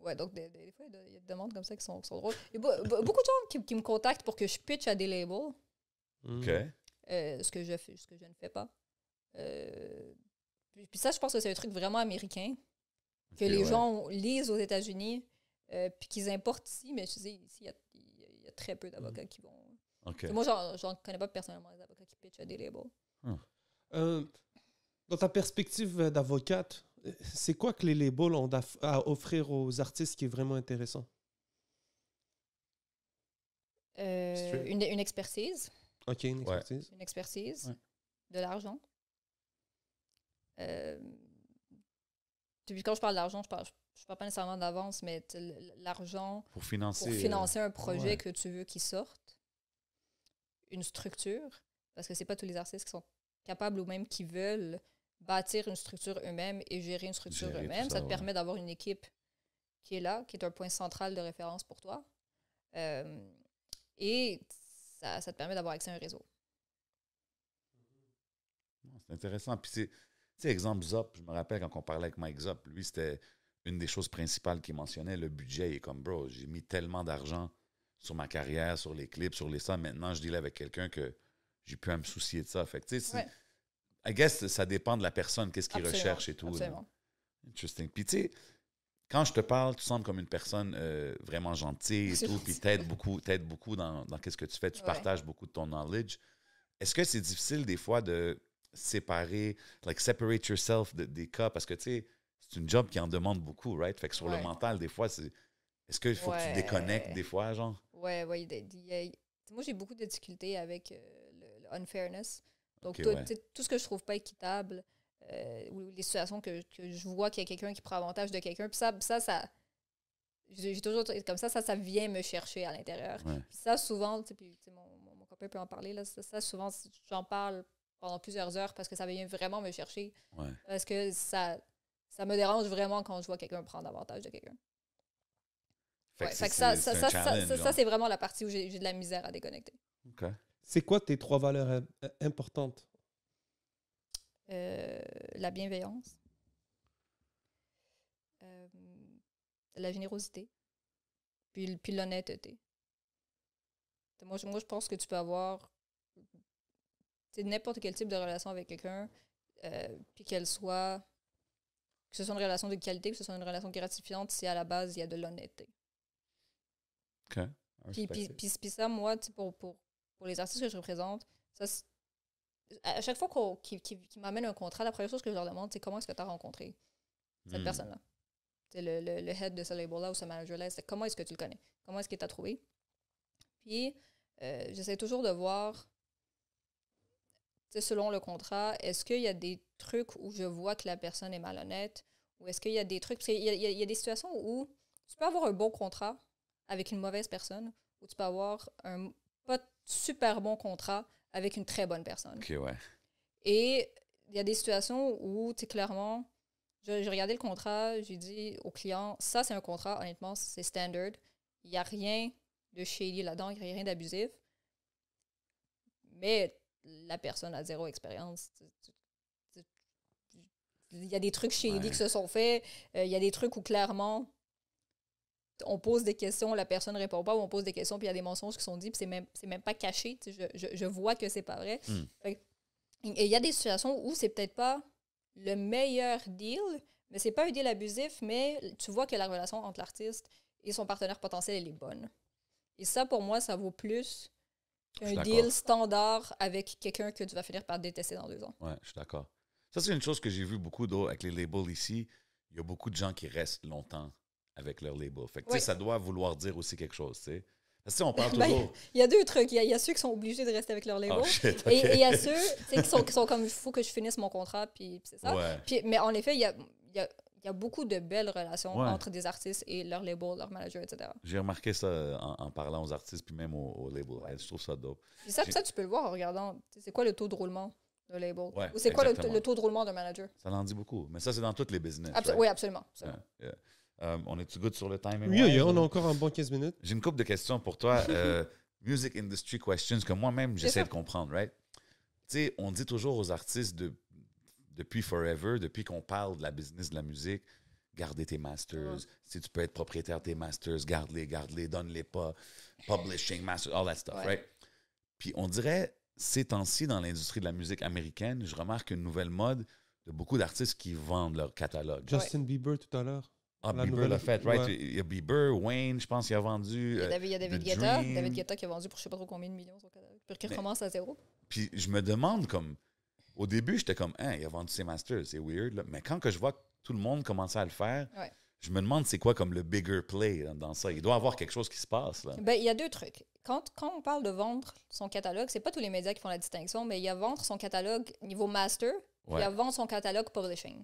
Ouais, donc des fois, il y a des demandes comme ça qui sont drôles. Il y a beaucoup de gens qui me contactent pour que je pitch à des labels, OK. ce que je ne fais pas. Puis ça, je pense que c'est un truc vraiment américain, que les gens lisent aux États-Unis, puis qu'ils importent ici, mais je sais, ici, il y a très peu d'avocats qui vont... OK. Moi, j'en connais pas personnellement des avocats qui pitchent à des labels. Dans ta perspective d'avocate, c'est quoi que les labels ont à offrir aux artistes qui est vraiment intéressant? Une expertise. OK, une expertise. Une expertise. Ouais. De l'argent. Puis quand je parle d'argent, je parle pas nécessairement d'avance, mais l'argent Pour financer. pour financer un projet ouais. que tu veux qu'il sorte. Une structure, parce que c'est pas tous les artistes qui sont capables ou même qui veulent bâtir une structure eux-mêmes et gérer une structure Gérer tout eux-mêmes. ça, Ça te ouais. permet d'avoir une équipe qui est là, qui est un point central de référence pour toi. Et ça te permet d'avoir accès à un réseau. C'est intéressant. Puis tu sais, exemple Zop, je me rappelle quand on parlait avec Mike Zop, lui, c'était une des choses principales qu'il mentionnait, le budget. Il est comme, bro, j'ai mis tellement d'argent sur ma carrière, sur les clips, sur les ça. Maintenant, je deal avec quelqu'un que j'ai pu à me soucier de ça. Fait que, tu sais, Ouais. I guess ça dépend de la personne, qu'est-ce qu'il Absolument, recherche et tout. absolument. Là. Interesting. Puis, tu sais, quand je te parle, tu sembles comme une personne vraiment gentille et C'est tout, gentil. puis t'aides beaucoup dans qu'est-ce que tu fais. Tu Ouais. partages beaucoup de ton knowledge. Est-ce que c'est difficile des fois de séparer, like separate yourself des cas? Parce que, tu sais, c'est une job qui en demande beaucoup, right? Fait que sur le Ouais. mental, des fois, est-ce qu'il faut que tu Ouais. déconnectes des fois, genre? Ouais. Moi, j'ai beaucoup de difficultés avec le unfairness. Donc, Ok, tout, ouais. tu sais, tout ce que je trouve pas équitable, ou les situations que je vois qu'il y a quelqu'un qui prend avantage de quelqu'un, puis ça j'ai toujours comme ça vient me chercher à l'intérieur. Ouais. Puis ça, souvent, tu sais, puis tu sais, mon copain peut en parler, là, ça, souvent, j'en parle pendant plusieurs heures parce que ça vient vraiment me chercher. Ouais. Parce que ça me dérange vraiment quand je vois quelqu'un prendre avantage de quelqu'un. Fait Ouais, que fait que c'est un challenge, ça, genre. c'est vraiment la partie où j'ai de la misère à déconnecter. OK. C'est quoi tes 3 valeurs importantes? La bienveillance, la générosité, puis l'honnêteté. Moi, je pense que tu peux avoir n'importe quel type de relation avec quelqu'un, puis que ce soit une relation de qualité, que ce soit une relation gratifiante, si à la base, il y a de l'honnêteté. OK. I respect it. Puis ça, moi, pour les artistes que je représente, ça, à chaque fois qu'ils m'amènent un contrat, la première chose que je leur demande, c'est comment est-ce que tu as rencontré cette personne-là? C'est le head de ce label-là ou ce manager-là, c'est comment est-ce que tu le connais? Comment est-ce qu'il t'a trouvé? Puis, j'essaie toujours de voir, selon le contrat, est-ce qu'il y a des trucs où je vois que la personne est malhonnête? Ou est-ce qu'il y a des trucs... Parce qu'il y a des situations où tu peux avoir un bon contrat avec une mauvaise personne, ou tu peux avoir un pas super bon contrat avec une très bonne personne. OK, ouais. Et il y a des situations où, tu sais, clairement, j'ai regardé le contrat, j'ai dit au client, ça, c'est un contrat, honnêtement, c'est standard. Il n'y a rien de shady là-dedans, il n'y a rien d'abusif. Mais la personne a 0 expérience. Il y a des trucs shady qui se sont faits. Il y a des trucs où, clairement, on pose des questions, la personne ne répond pas, ou on pose des questions, puis il y a des mensonges qui sont dits, puis c'est même pas caché. Je vois que c'est pas vrai. Et il y a des situations où c'est peut-être pas le meilleur deal, Mais c'est pas un deal abusif, mais tu vois que la relation entre l'artiste et son partenaire potentiel, elle est bonne. Et ça, pour moi, ça vaut plus Je suis qu'un d'accord. deal standard avec quelqu'un que tu vas finir par détester dans 2 ans. Ouais, je suis d'accord. Ça, c'est une chose que j'ai vu beaucoup avec les labels ici. Il y a beaucoup de gens qui restent longtemps avec leur label. Fait que, tu sais, Oui. ça doit vouloir dire aussi quelque chose, tu sais. Parce que, tu sais, on parle Ben, toujours... il y a 2 trucs. Il y a ceux qui sont obligés de rester avec leur label. Oh, shit, OK. Et il y a ceux tu sais, qui sont comme, il faut que je finisse mon contrat, puis c'est ça. Ouais. Puis, mais en effet, il y a beaucoup de belles relations Ouais. entre des artistes et leur label, leur manager, etc. J'ai remarqué ça en parlant aux artistes puis même au label. Ouais, je trouve ça dope. Puis ça, tu peux le voir en regardant, tu sais, c'est quoi le taux de roulement d'un label? Ouais, Ou c'est quoi exactement. le taux de roulement d'un manager? Ça en dit beaucoup. Mais ça, c'est dans tous les business. right? Oui, absolument. absolument. Yeah, yeah. On est-tu good sur le timing? Oui, on a encore un bon 15 minutes. J'ai une couple de questions pour toi. Music industry questions que moi-même, j'essaie sûr. de comprendre, right? Tu sais, on dit toujours aux artistes depuis forever, depuis qu'on parle de la business de la musique, gardez tes masters. Si tu peux être propriétaire de tes masters, garde-les, donne-les pas. Publishing, masters, all that stuff, Ouais. right? Puis on dirait, ces temps-ci, dans l'industrie de la musique américaine, je remarque une nouvelle mode de beaucoup d'artistes qui vendent leur catalogue. Justin Bieber tout à l'heure. Ah, La Bieber nouvelle- l'a fait, right? ouais. Il y a Bieber, Wayne, je pense qu'il a vendu. Il y a David The Guetta. Dream. David Guetta qui a vendu pour je sais pas trop combien de millions son catalogue. Puis qui Mais- recommence à 0. Puis je me demande, comme, au début, j'étais comme, hein, il a vendu ses masters, c'est weird. Là. Mais quand que je vois que tout le monde commençait à le faire, Ouais. je me demande c'est quoi comme le bigger play dans ça. Il doit y avoir quelque chose qui se passe. Là. Ben, il y a 2 trucs. Quand on parle de vendre son catalogue, c'est pas tous les médias qui font la distinction, mais il y a vendre son catalogue niveau master, puis il y a vendre son catalogue publishing.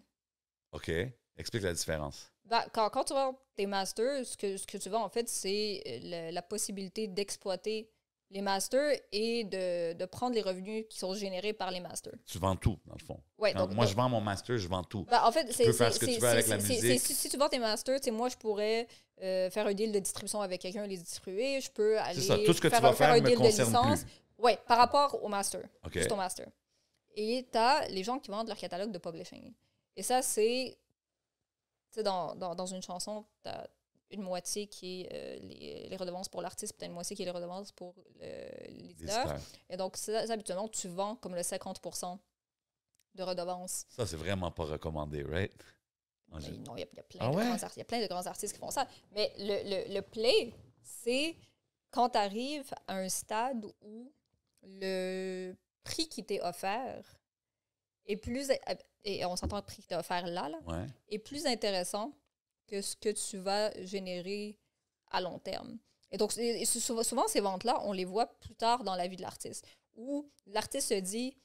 OK. Explique la différence. Ben, quand tu vends tes masters, ce que tu vends, en fait, c'est la possibilité d'exploiter les masters et de prendre les revenus qui sont générés par les masters. Tu vends tout, dans le fond. Ouais, Quand donc- moi, je vends mon master, je vends tout. Ben, en fait, peux faire ce que tu veux avec la musique. Si tu vends tes masters, tu sais, moi, je pourrais faire un deal de distribution avec quelqu'un, les distribuer. Je peux aller ça, tout ce que tu vas faire un me deal de concerne licence. plus. Oui, par rapport au master. OK. Juste au master. Et tu as les gens qui vendent leur catalogue de publishing. Et ça, c'est... Tu sais, dans une chanson, tu as une moitié qui est les redevances pour l'artiste, puis tu as une moitié qui est les redevances pour l'éditeur. L'éditeur. Et donc, ça, habituellement, tu vends comme le 50% de redevances. Ça, c'est vraiment pas recommandé, right? En Ben, gé- non, il y a plein Ah de ouais? il y a plein de grands artistes qui font ça. Mais le play, c'est quand tu arrives à un stade où le prix qui t'est offert est plus... Et on s'entend le prix qui t'est offert là, Ouais. est plus intéressant que ce que tu vas générer à long terme. Et donc, souvent, ces ventes-là, on les voit plus tard dans la vie de l'artiste, où l'artiste se dit,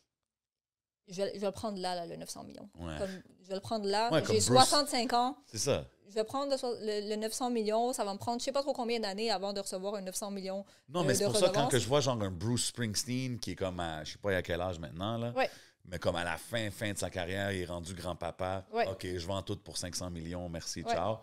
je vais le prendre là, le 900 millions. Ouais. Comme, je vais le prendre là, Ouais, comme j'ai Bruce. 65 ans, C'est ça. je vais prendre le 900 millions, ça va me prendre je sais pas trop combien d'années avant de recevoir un 900 millions. Non, mais de c'est pour ça, quand redevances. que je vois genre un Bruce Springsteen qui est comme à, je sais pas à quel âge maintenant, là, Ouais. mais comme à la fin de sa carrière, il est rendu grand-papa. Ouais. OK, je vends tout pour 500 millions, merci, Ouais. ciao.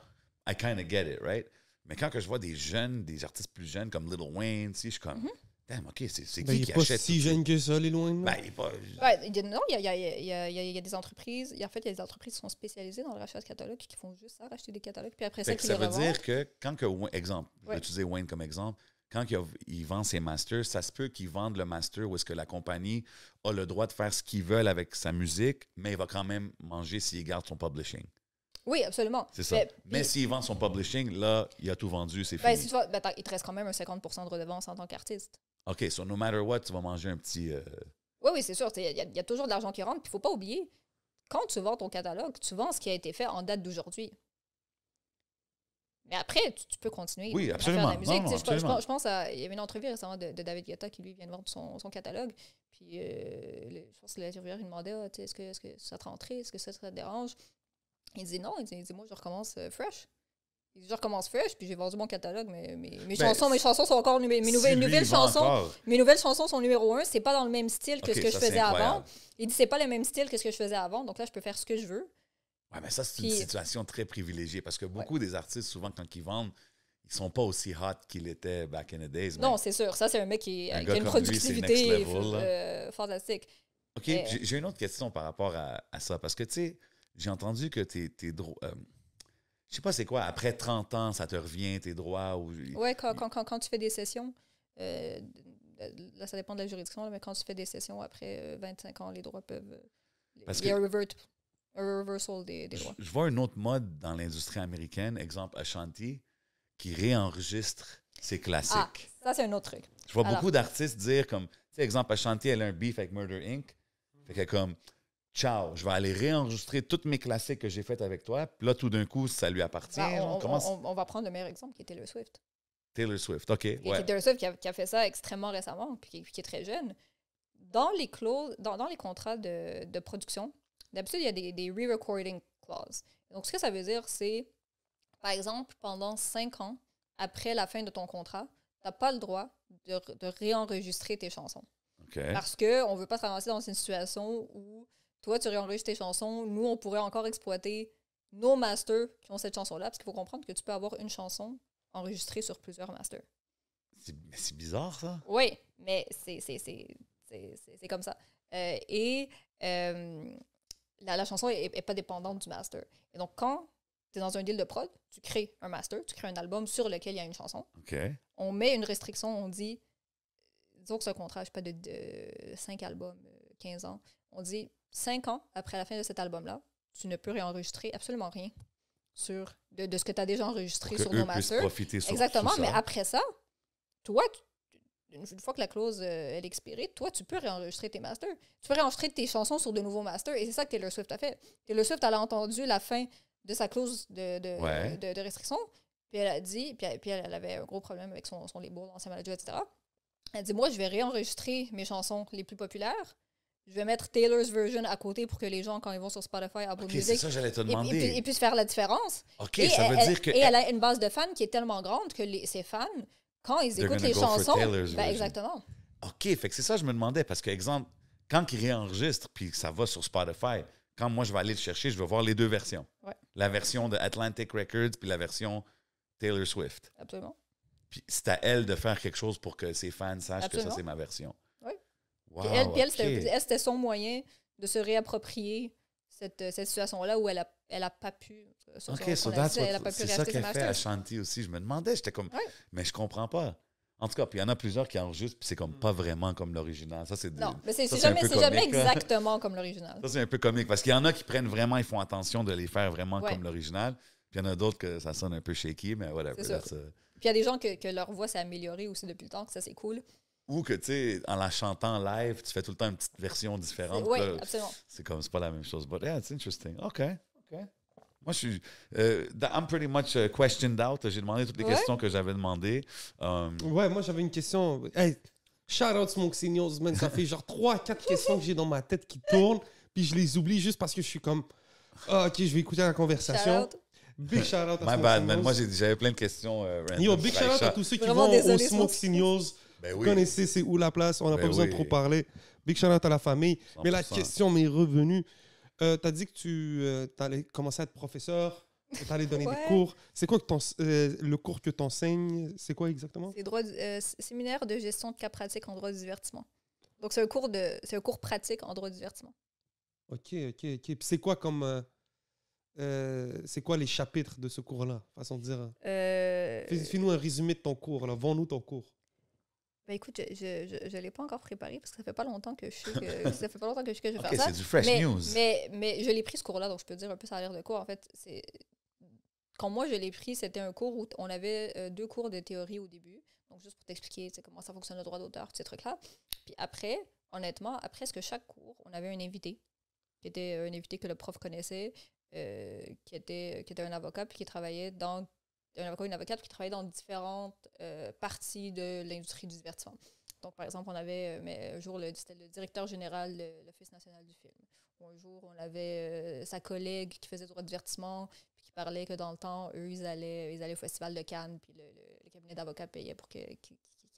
I kind of get it, right? Mais quand que je vois des jeunes, des artistes plus jeunes comme Lil Wayne, tu sais, je suis comme, damn, OK, c'est Ben, qui il qui n'est pas achète si tout ça? jeune que ça, les loin. Ben, il est pas... Ouais, non, il y a des entreprises. En fait, il y a des entreprises qui sont spécialisées dans le rachat de catalogues qui font juste ça, racheter des catalogues, puis après ça, Fait que qui ça les veut revendent. dire que quand que exemple, je vais Ouais. utiliser Wayne comme exemple, quand il vend ses masters, ça se peut qu'il vende le master où est-ce que la compagnie a le droit de faire ce qu'ils veulent avec sa musique, mais il va quand même manger s'il garde son publishing. Oui, absolument. C'est ça. Mais s'il vend son publishing, là, il a tout vendu, c'est ben, fini. si tu vois, ben, il te reste quand même un 50% de redevance en tant qu'artiste. OK, so no matter what, tu vas manger un petit... Oui, c'est sûr. Il y a toujours de l'argent qui rentre. Puis il ne faut pas oublier, quand tu vends ton catalogue, tu vends ce qui a été fait en date d'aujourd'hui. Mais après, tu peux continuer Oui, à absolument. faire de la musique. Non, non, Tu sais, je absolument. pense il y avait une entrevue récemment de David Guetta qui, lui, vient de vendre son catalogue. Puis je pense que l'intervieweur lui demandait est-ce que ça te rentrait, est-ce que ça te dérange. Il dit non, il dit moi, je recommence fresh. Il dit, je recommence fresh, puis j'ai vendu mon catalogue, mais mes chansons sont encore mes nouvelles chansons. Mes nouvelles chansons sont numéro 1. C'est pas dans le même style que OK, ce que ça, je faisais c'est incroyable. avant. Il dit c'est pas le même style que ce que je faisais avant, donc là je peux faire ce que je veux. Ouais, mais ça, c'est une Puis- situation très privilégiée parce que beaucoup des artistes, souvent, quand ils vendent, ils sont pas aussi hot qu'ils étaient back in the days. Non, c'est sûr. Ça, c'est un mec qui Un a gars une comme lui, c'est productivité next level, fantastique. OK, Mais- j'ai une autre question par rapport à ça. Parce que, tu sais, j'ai entendu que tes droits... je sais pas c'est quoi, après 30 ans, ça te revient, tes droits? Ou... Ouais, quand tu fais des sessions, là, ça dépend de la juridiction, là, mais quand tu fais des sessions après 25 ans, les droits peuvent... Parce il y a que- un revert. un reversal des droits. Je vois un autre mode dans l'industrie américaine, exemple Ashanti, qui réenregistre ses classiques. Ah, ça, c'est un autre truc. Je vois Alors. beaucoup d'artistes dire comme, tu sais, exemple Ashanti, elle a un beef avec Murder Inc. Fait qu'elle est comme, ciao, je vais aller réenregistrer tous mes classiques que j'ai faits avec toi. Puis là, tout d'un coup, ça lui appartient. On va prendre le meilleur exemple qui est Taylor Swift. Taylor Swift, OK, Et ouais. Taylor Swift qui a fait ça extrêmement récemment, puis qui est très jeune. Dans les clauses, dans les contrats de production, d'habitude, il y a des re-recording clauses. Donc, ce que ça veut dire, c'est, par exemple, pendant 5 ans, après la fin de ton contrat, tu n'as pas le droit de réenregistrer tes chansons. OK. Parce qu'on ne veut pas se ramasser dans une situation où toi, tu réenregistres tes chansons, nous, on pourrait encore exploiter nos masters qui ont cette chanson-là, parce qu'il faut comprendre que tu peux avoir une chanson enregistrée sur plusieurs masters. Mais c'est bizarre, ça. Oui, mais c'est comme ça. La chanson n'est pas dépendante du master. Et donc, quand tu es dans un deal de prod, tu crées un master, tu crées un album sur lequel il y a une chanson. OK. On met une restriction, on dit, disons que c'est un contrat, je sais pas, de 5 albums, 15 ans. On dit, 5 ans après la fin de cet album-là, tu ne peux réenregistrer absolument rien de ce que tu as déjà enregistré sur nos masters. Profiter sur Exactement, sur ça. mais après ça, toi, une fois que la clause elle est expirée, toi, tu peux réenregistrer tes masters. Tu peux réenregistrer tes chansons sur de nouveaux masters. Et c'est ça que Taylor Swift a fait. Taylor Swift, elle a entendu la fin de sa clause de restriction. Puis elle a dit, puis elle avait un gros problème avec son label, ancien manager, etc. Elle dit, moi, je vais réenregistrer mes chansons les plus populaires. Je vais mettre Taylor's version à côté pour que les gens, quand ils vont sur Spotify, Apple OK, Music, c'est ça, j'allais te demander. et puissent faire la différence. OK, Et ça veut dire que... Et elle a une base de fans qui est tellement grande que ses fans, quand ils They're écoutent gonna les go for chansons, Taylor's version. exactement. OK, fait que c'est ça, je me demandais, parce que, exemple, quand ils réenregistrent, puis ça va sur Spotify, quand moi, je vais aller le chercher, je vais voir les deux versions. Ouais. La version de Atlantic Records, puis la version Taylor Swift. Absolument. Puis c'est à elle de faire quelque chose pour que ses fans sachent que ça, Absolument. c'est ma version. Oui. Wow, Puis elle, OK. c'était son moyen de se réapproprier cette situation-là où elle a pas pu... OK, so that's c'est ça qu'elle fait à Shanti aussi. Je me demandais, j'étais comme... Ouais. Mais je comprends pas. En tout cas, puis il y en a plusieurs qui enregistrent, puis c'est comme pas vraiment comme l'original. Ça, c'est Non, mais c'est ça, jamais, un peu c'est jamais comique, hein. exactement comme l'original. Ça, c'est un peu comique, parce qu'il y en a qui prennent vraiment, ils font attention de les faire vraiment Ouais. comme l'original. Puis il y en a d'autres que ça sonne un peu shaky, mais whatever. C'est sûr. Puis il y a des gens que leur voix s'est améliorée aussi depuis le temps, que ça, c'est cool. Ou que, tu sais, en la chantant live, tu fais tout le temps une petite version différente. Oui, Là, absolument. c'est comme, c'est pas la même chose. But yeah, it's interesting. OK. Moi, je suis... I'm pretty much questioned out. J'ai demandé toutes les Ouais. questions que j'avais demandées. Ouais, moi j'avais une question. Hey, shout out Smoke Signals, man. Ça fait genre 3-4 questions que j'ai dans ma tête qui tournent, puis je les oublie juste parce que je suis comme, ah, ok, je vais écouter la conversation. Shout out. Big shout out à My Smoke bad, Signals. man. Moi, j'avais plein de questions. Random. Yo, big shout out à Raisha. tous ceux qui Vraiment vont désolé, au Smoke Smoke Signals. Ben Vous oui. connaissez c'est où la place, on n'a Ben pas besoin de oui. trop parler. Big shout out à la famille. Mais la 100%. question m'est revenue. Tu as dit que tu allais commencer à être professeur, tu allais donner Ouais. des cours. C'est quoi que le cours que tu enseignes? C'est quoi exactement? C'est séminaire de gestion de cas pratiques en droit du divertissement. Donc, c'est un cours pratique en droit du divertissement. Ok. Puis c'est quoi comme. C'est quoi les chapitres de ce cours-là? Façon de dire. Fais-nous un résumé de ton cours. Vends-nous ton cours. Ben écoute, je l'ai pas encore préparé parce que ça fait pas longtemps que je sais que ça fait pas longtemps que je sais que je vais OK, faire ça. c'est du fresh news. Mais je l'ai pris ce cours-là, donc je peux dire un peu ça a l'air de quoi. En fait, c'est quand moi je l'ai pris, c'était un cours où on avait 2 cours de théorie au début. Donc juste pour t'expliquer comment ça fonctionne le droit d'auteur, tous ces trucs-là. Puis après, honnêtement, après presque chaque cours, on avait un invité qui était un invité que le prof connaissait, qui était un avocat puis qui travaillait dans un avocat ou une avocate qui travaillait dans différentes parties de l'industrie du divertissement. Donc, par exemple, on avait, mais un jour, c'était le directeur général de l'Office national du film. Ou un jour, on avait sa collègue qui faisait droit de divertissement, puis qui parlait que dans le temps, eux, ils allaient au Festival de Cannes, puis le cabinet d'avocats payait pour qu'ils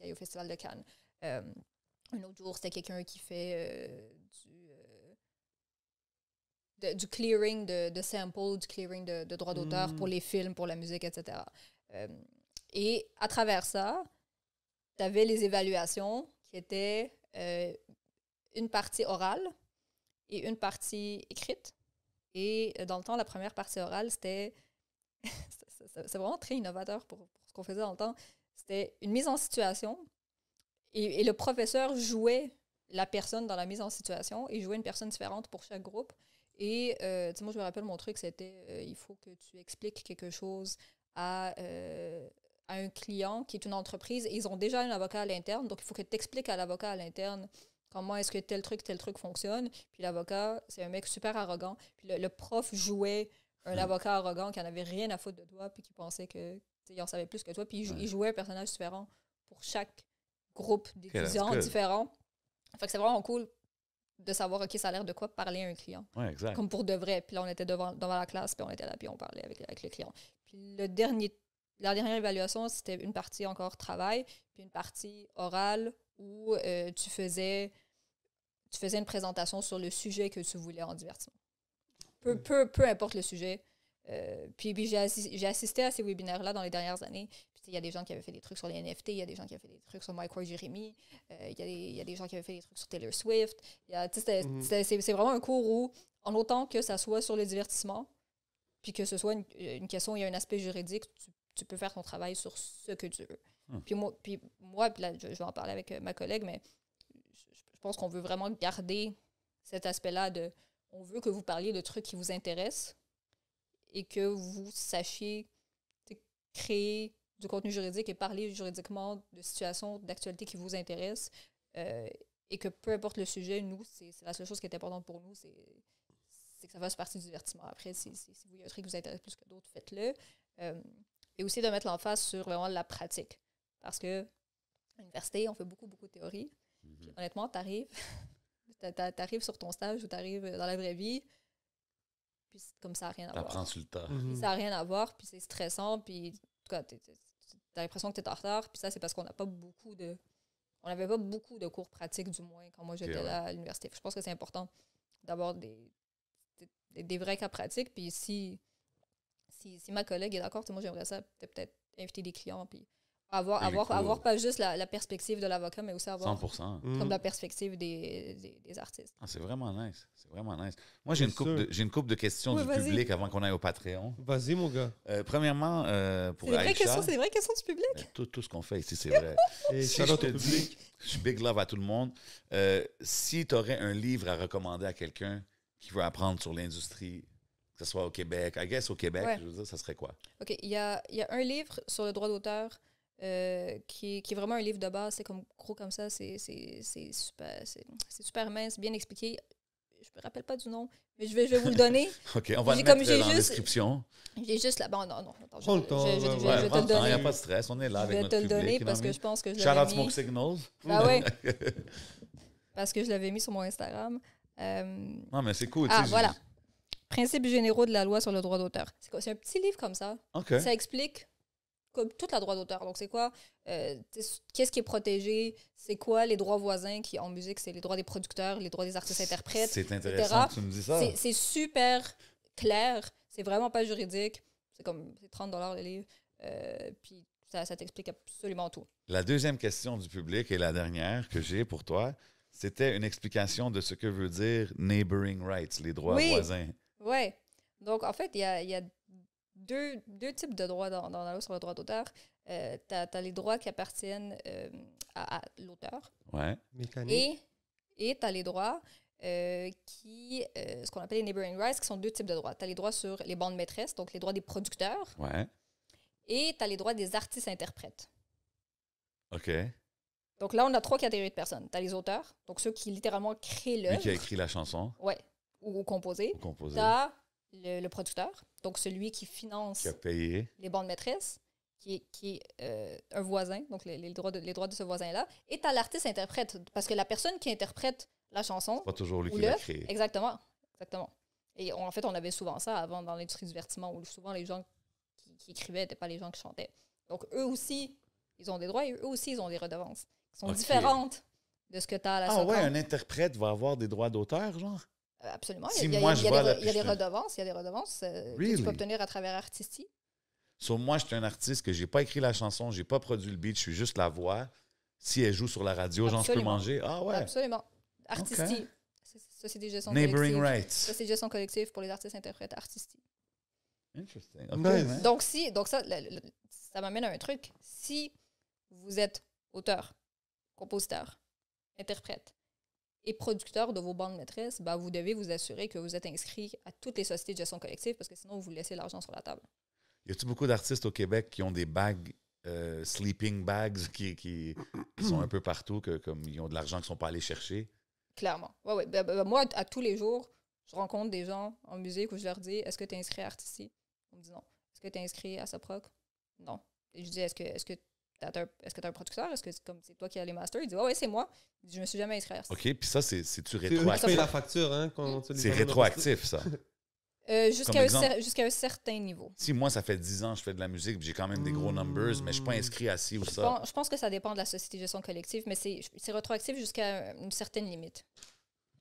aillent au Festival de Cannes. Un autre jour, c'était quelqu'un qui fait du clearing de samples, du clearing de droits d'auteur pour les films, pour la musique, etc. Et à travers ça, tu avais les évaluations qui étaient une partie orale et une partie écrite. Et dans le temps, la première partie orale, c'était... c'est vraiment très innovateur pour ce qu'on faisait dans le temps. C'était une mise en situation et le professeur jouait la personne dans la mise en situation et jouait une personne différente pour chaque groupe. Et tu sais, moi, je me rappelle, mon truc, c'était il faut que tu expliques quelque chose à un client qui est une entreprise et ils ont déjà un avocat à l'interne. Donc, il faut que tu expliques à l'avocat à l'interne comment est-ce que tel truc fonctionne. Puis l'avocat, c'est un mec super arrogant. Puis le prof jouait un avocat arrogant qui n'en avait rien à foutre de toi puis qui pensait que il en savait plus que toi. Puis il jouait un personnage différent pour chaque groupe d'étudiants différents. Fait que c'est vraiment cool de savoir, OK, ça a l'air de quoi parler à un client. Ouais, exact. Comme pour de vrai. Puis là, on était devant la classe, puis on était là, puis on parlait avec le client. Puis la dernière évaluation, c'était une partie encore travail, puis une partie orale où tu faisais une présentation sur le sujet que tu voulais en divertissement. Peu importe le sujet. Puis j'ai assisté à ces webinaires-là dans les dernières années. Il y a des gens qui avaient fait des trucs sur les NFT, il y a des gens qui avaient fait des trucs sur Mike Ward Jeremy, il y a des gens qui avaient fait des trucs sur Taylor Swift. C'est vraiment un cours où, en autant que ça soit sur le divertissement, puis que ce soit une question où il y a un aspect juridique, tu peux faire ton travail sur ce que tu veux. Puis là, je vais en parler avec ma collègue, mais je pense qu'on veut vraiment garder cet aspect-là de... On veut que vous parliez de trucs qui vous intéressent et que vous sachiez créer du contenu juridique et parler juridiquement de situations d'actualité qui vous intéressent et que peu importe le sujet, nous, c'est la seule chose qui est importante pour nous, c'est que ça fasse partie du divertissement. Après, si vous, il y a un truc qui vous intéresse plus que d'autres, faites-le. Et aussi de mettre l'emphase sur vraiment la pratique. Parce que à l'université, on fait beaucoup, beaucoup de théorie. Puis, honnêtement, t'arrives sur ton stage ou t'arrives dans la vraie vie, puis comme ça n'a rien à voir. T'apprends sur le tas. Puis ça n'a rien à voir, puis c'est stressant, puis en tout cas, t'as l'impression que t'es en retard, puis ça, c'est parce qu'on n'a pas beaucoup de... On n'avait pas beaucoup de cours pratiques, du moins, quand moi j'étais là à l'université. Je pense que c'est important d'avoir des vrais cas pratiques, puis si ma collègue est d'accord, moi j'aimerais ça peut-être inviter des clients, puis avoir pas juste la perspective de l'avocat, mais aussi avoir 100%. comme la perspective des artistes. Ah, c'est vraiment nice. C'est vraiment nice. Moi, j'ai une couple de questions du vas-y. public avant qu'on aille au Patreon. Vas-y, mon gars. Premièrement, pour C'est Aïcha, des vraies questions du public? tout ce qu'on fait ici, c'est vrai. Et Si shout je out te au public. dis, je suis big love à tout le monde. Si tu aurais un livre à recommander à quelqu'un qui veut apprendre sur l'industrie, que ce soit au Québec, I guess au Québec, je veux dire, ça serait quoi? OK. Il y a un livre sur le droit d'auteur qui est vraiment un livre de base. C'est comme gros comme ça. C'est super mince, bien expliqué. Je me rappelle pas du nom, mais je vais vous le donner. OK, on va le mettre dans la description. J'ai juste là. Bon, non. Attends, Prends le temps, je vais te le Il n'y donner. a pas de stress, on est là Je avec vais notre te le public. donner you parce know que je pense que je Shout out l'avais Smoke mis. Signals. Ah ouais. Parce que je l'avais mis sur mon Instagram. Non, mais c'est cool. Ah, voilà. Principes généraux de la loi sur le droit d'auteur. C'est un petit livre comme ça. OK. Ça explique comme toute la droit d'auteur. Donc, c'est quoi? Qu'est-ce qui est protégé? C'est quoi les droits voisins qui, en musique, c'est les droits des producteurs, les droits des artistes-interprètes, C'est etc. intéressant que tu me dis ça. C'est super clair. C'est vraiment pas juridique. C'est 30 $ le livre. Puis, ça t'explique absolument tout. La deuxième question du public et la dernière que j'ai pour toi, c'était une explication de ce que veut dire neighboring rights, les droits voisins. Oui. Donc, en fait, il y a deux types de droits dans la loi sur le droit d'auteur. Tu as les droits qui appartiennent à l'auteur. Ouais. Mécanique. Et tu as les droits ce qu'on appelle les neighboring rights, qui sont deux types de droits. Tu as les droits sur les bandes maîtresses, donc les droits des producteurs. Ouais. Et tu as les droits des artistes-interprètes. OK. Donc là, on a 3 catégories de personnes. Tu as les auteurs, donc ceux qui littéralement créent l'œuvre. Lui qui a écrit la chanson. Ouais. Ou composé. Composé. Tu as le producteur, donc celui qui finance Qui a payé. les bandes maîtresses, qui est un voisin, donc les droits de ce voisin-là. Et tu as l'artiste-interprète, parce que la personne qui interprète la chanson... Pas toujours lui ou qui l'a l'œuvre, créé. Exactement. Et en fait, on avait souvent ça avant dans l'industrie du divertissement, où souvent les gens qui écrivaient n'étaient pas les gens qui chantaient. Donc eux aussi, ils ont des droits et eux aussi, ils ont des redevances qui sont différentes de ce que tu as à la Ah ouais, Socran. un interprète va avoir des droits d'auteur, genre? Absolument. Si Il y a moi, je vois la- des redevances. Il y a des redevances que Really? tu peux obtenir à travers Artisty. Sur moi, je suis un artiste que j'ai pas écrit la chanson, j'ai pas produit le beat, je suis juste la voix. Si elle joue sur la radio, genre, je peux Absolument. manger. Ah ouais. Absolument. Artisty. Ok. Société de gestion Neighboring collective. rights. Société de gestion collective pour les artistes-interprètes Artisty. Interesting. OK, Nice. man. Donc, ça m'amène à un truc. Si vous êtes auteur, compositeur, interprète, et producteur de vos bandes maîtresses, ben, vous devez vous assurer que vous êtes inscrit à toutes les sociétés de gestion collective parce que sinon, vous laissez l'argent sur la table. Y a-t-il beaucoup d'artistes au Québec qui ont des bags, sleeping bags, qui sont un peu partout, comme ils ont de l'argent qu'ils ne sont pas allés chercher? Clairement. Ouais, ouais. Ben, moi, à tous les jours, je rencontre des gens en musique où je leur dis, est-ce que tu es inscrit à Artisty? On me dit non. Est-ce que tu es inscrit à Saproc? Non. Et je dis, est-ce que tu as un producteur? Est-ce que c'est toi qui as les masters? Il dit, ouais, c'est moi. Il dit, je me suis jamais inscrit à Artisty. OK, puis ça, c'est-tu C'est eux qui payent rétroactif? la facture, hein, quand tu les C'est amènes au rétroactif, ça. Jusqu'à un certain niveau. Si moi, ça fait 10 ans que je fais de la musique, puis j'ai quand même des gros numbers, mais je suis pas inscrit à ci ou ça. Bon, je pense que ça dépend de la société de gestion collective, mais c'est rétroactif jusqu'à une certaine limite.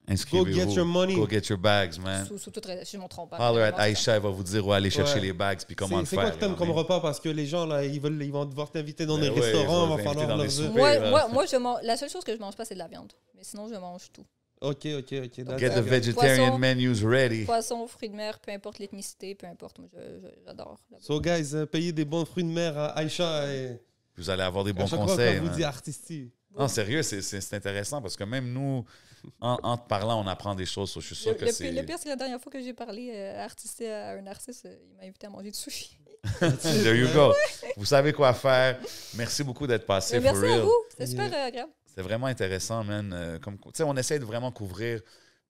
Inscrivez-vous. Go get your money. Go get your bags, man. Sous toute je ne me trompe pas. Holler at Vraiment, Aïcha, elle va vous dire où aller chercher Ouais. les bags, puis comment le C'est faire. quoi que t'aimes comme mais- repas? Parce que les gens, là, ils vont devoir t'inviter dans des Ben ouais, restaurants, ils vont va falloir t'inviter dans leur des dire. soupers. moi, la seule chose que je mange pas, c'est de la viande. Mais sinon, je mange tout. Ok. Get that's the good. vegetarian Poisson. menus ready. Poisson, fruits de mer, peu importe l'ethnicité, peu importe. Moi, j'adore. So, guys, payez des bons fruits de mer à Aïcha et Vous allez avoir des à bons chaque fois conseils. qu'on vous man. dit artistique. Non, sérieux, c'est intéressant parce que même nous, en te parlant, on apprend des choses. So, je suis sûr que c'est. Le pire, c'est que la dernière fois que j'ai parlé à un artiste, il m'a invité à manger du sushi. There you go. Vous savez quoi faire. Merci beaucoup d'être passé. Merci for à real. vous. C'était super agréable. C'est vraiment intéressant, man. On essaie de vraiment couvrir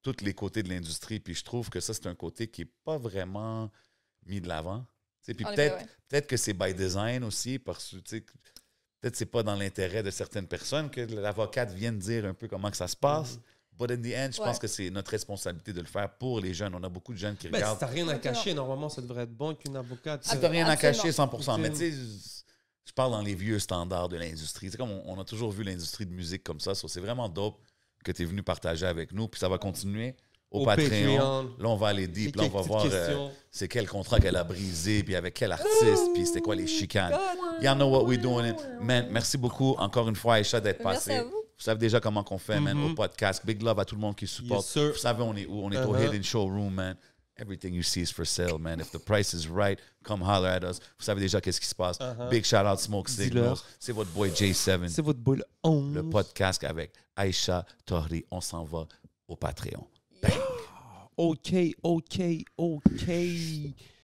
tous les côtés de l'industrie, puis je trouve que ça, c'est un côté qui n'est pas vraiment mis de l'avant. Tu sais, puis En peut-être effet, ouais. peut-être que c'est by design aussi, parce que tu sais, peut-être que c'est pas dans l'intérêt de certaines personnes que l'avocate vienne dire un peu comment que ça se passe. But in the end, je Ouais. pense que c'est notre responsabilité de le faire pour les jeunes. On a beaucoup de jeunes qui Ben, si regardent. t'as rien à cacher, normalement, ça devrait être bon qu'une avocate. Si t'as rien à Absolument. cacher 100%. Mais Absolument. tu sais, je parle dans les vieux standards de l'industrie. C'est comme on a toujours vu l'industrie de musique comme ça. So, c'est vraiment dope que tu es venu partager avec nous. Puis ça va continuer au Patreon. Là, on va aller deep. Là, on va voir c'est quel contrat qu'elle a brisé, puis avec quel artiste, puis c'était quoi les chicanes. Y'all know what we're doing. Man, merci beaucoup encore une fois, Aïcha, d'être Merci passée. à vous. Vous savez déjà comment qu'on fait, man, au podcast. Big love à tout le monde qui supporte. Yes, sir. Vous savez, on est où? On est au Hidden Showroom, man. Everything you see is for sale, man. If the price is right, come holler at us. Vous savez déjà qu'est-ce qui se passe. Big shout out Smoke Signals. Dis-leur. C'est votre boy J7. C'est votre boy le 11. Le podcast avec Aïcha Tohri. On s'en va au Patreon. OK.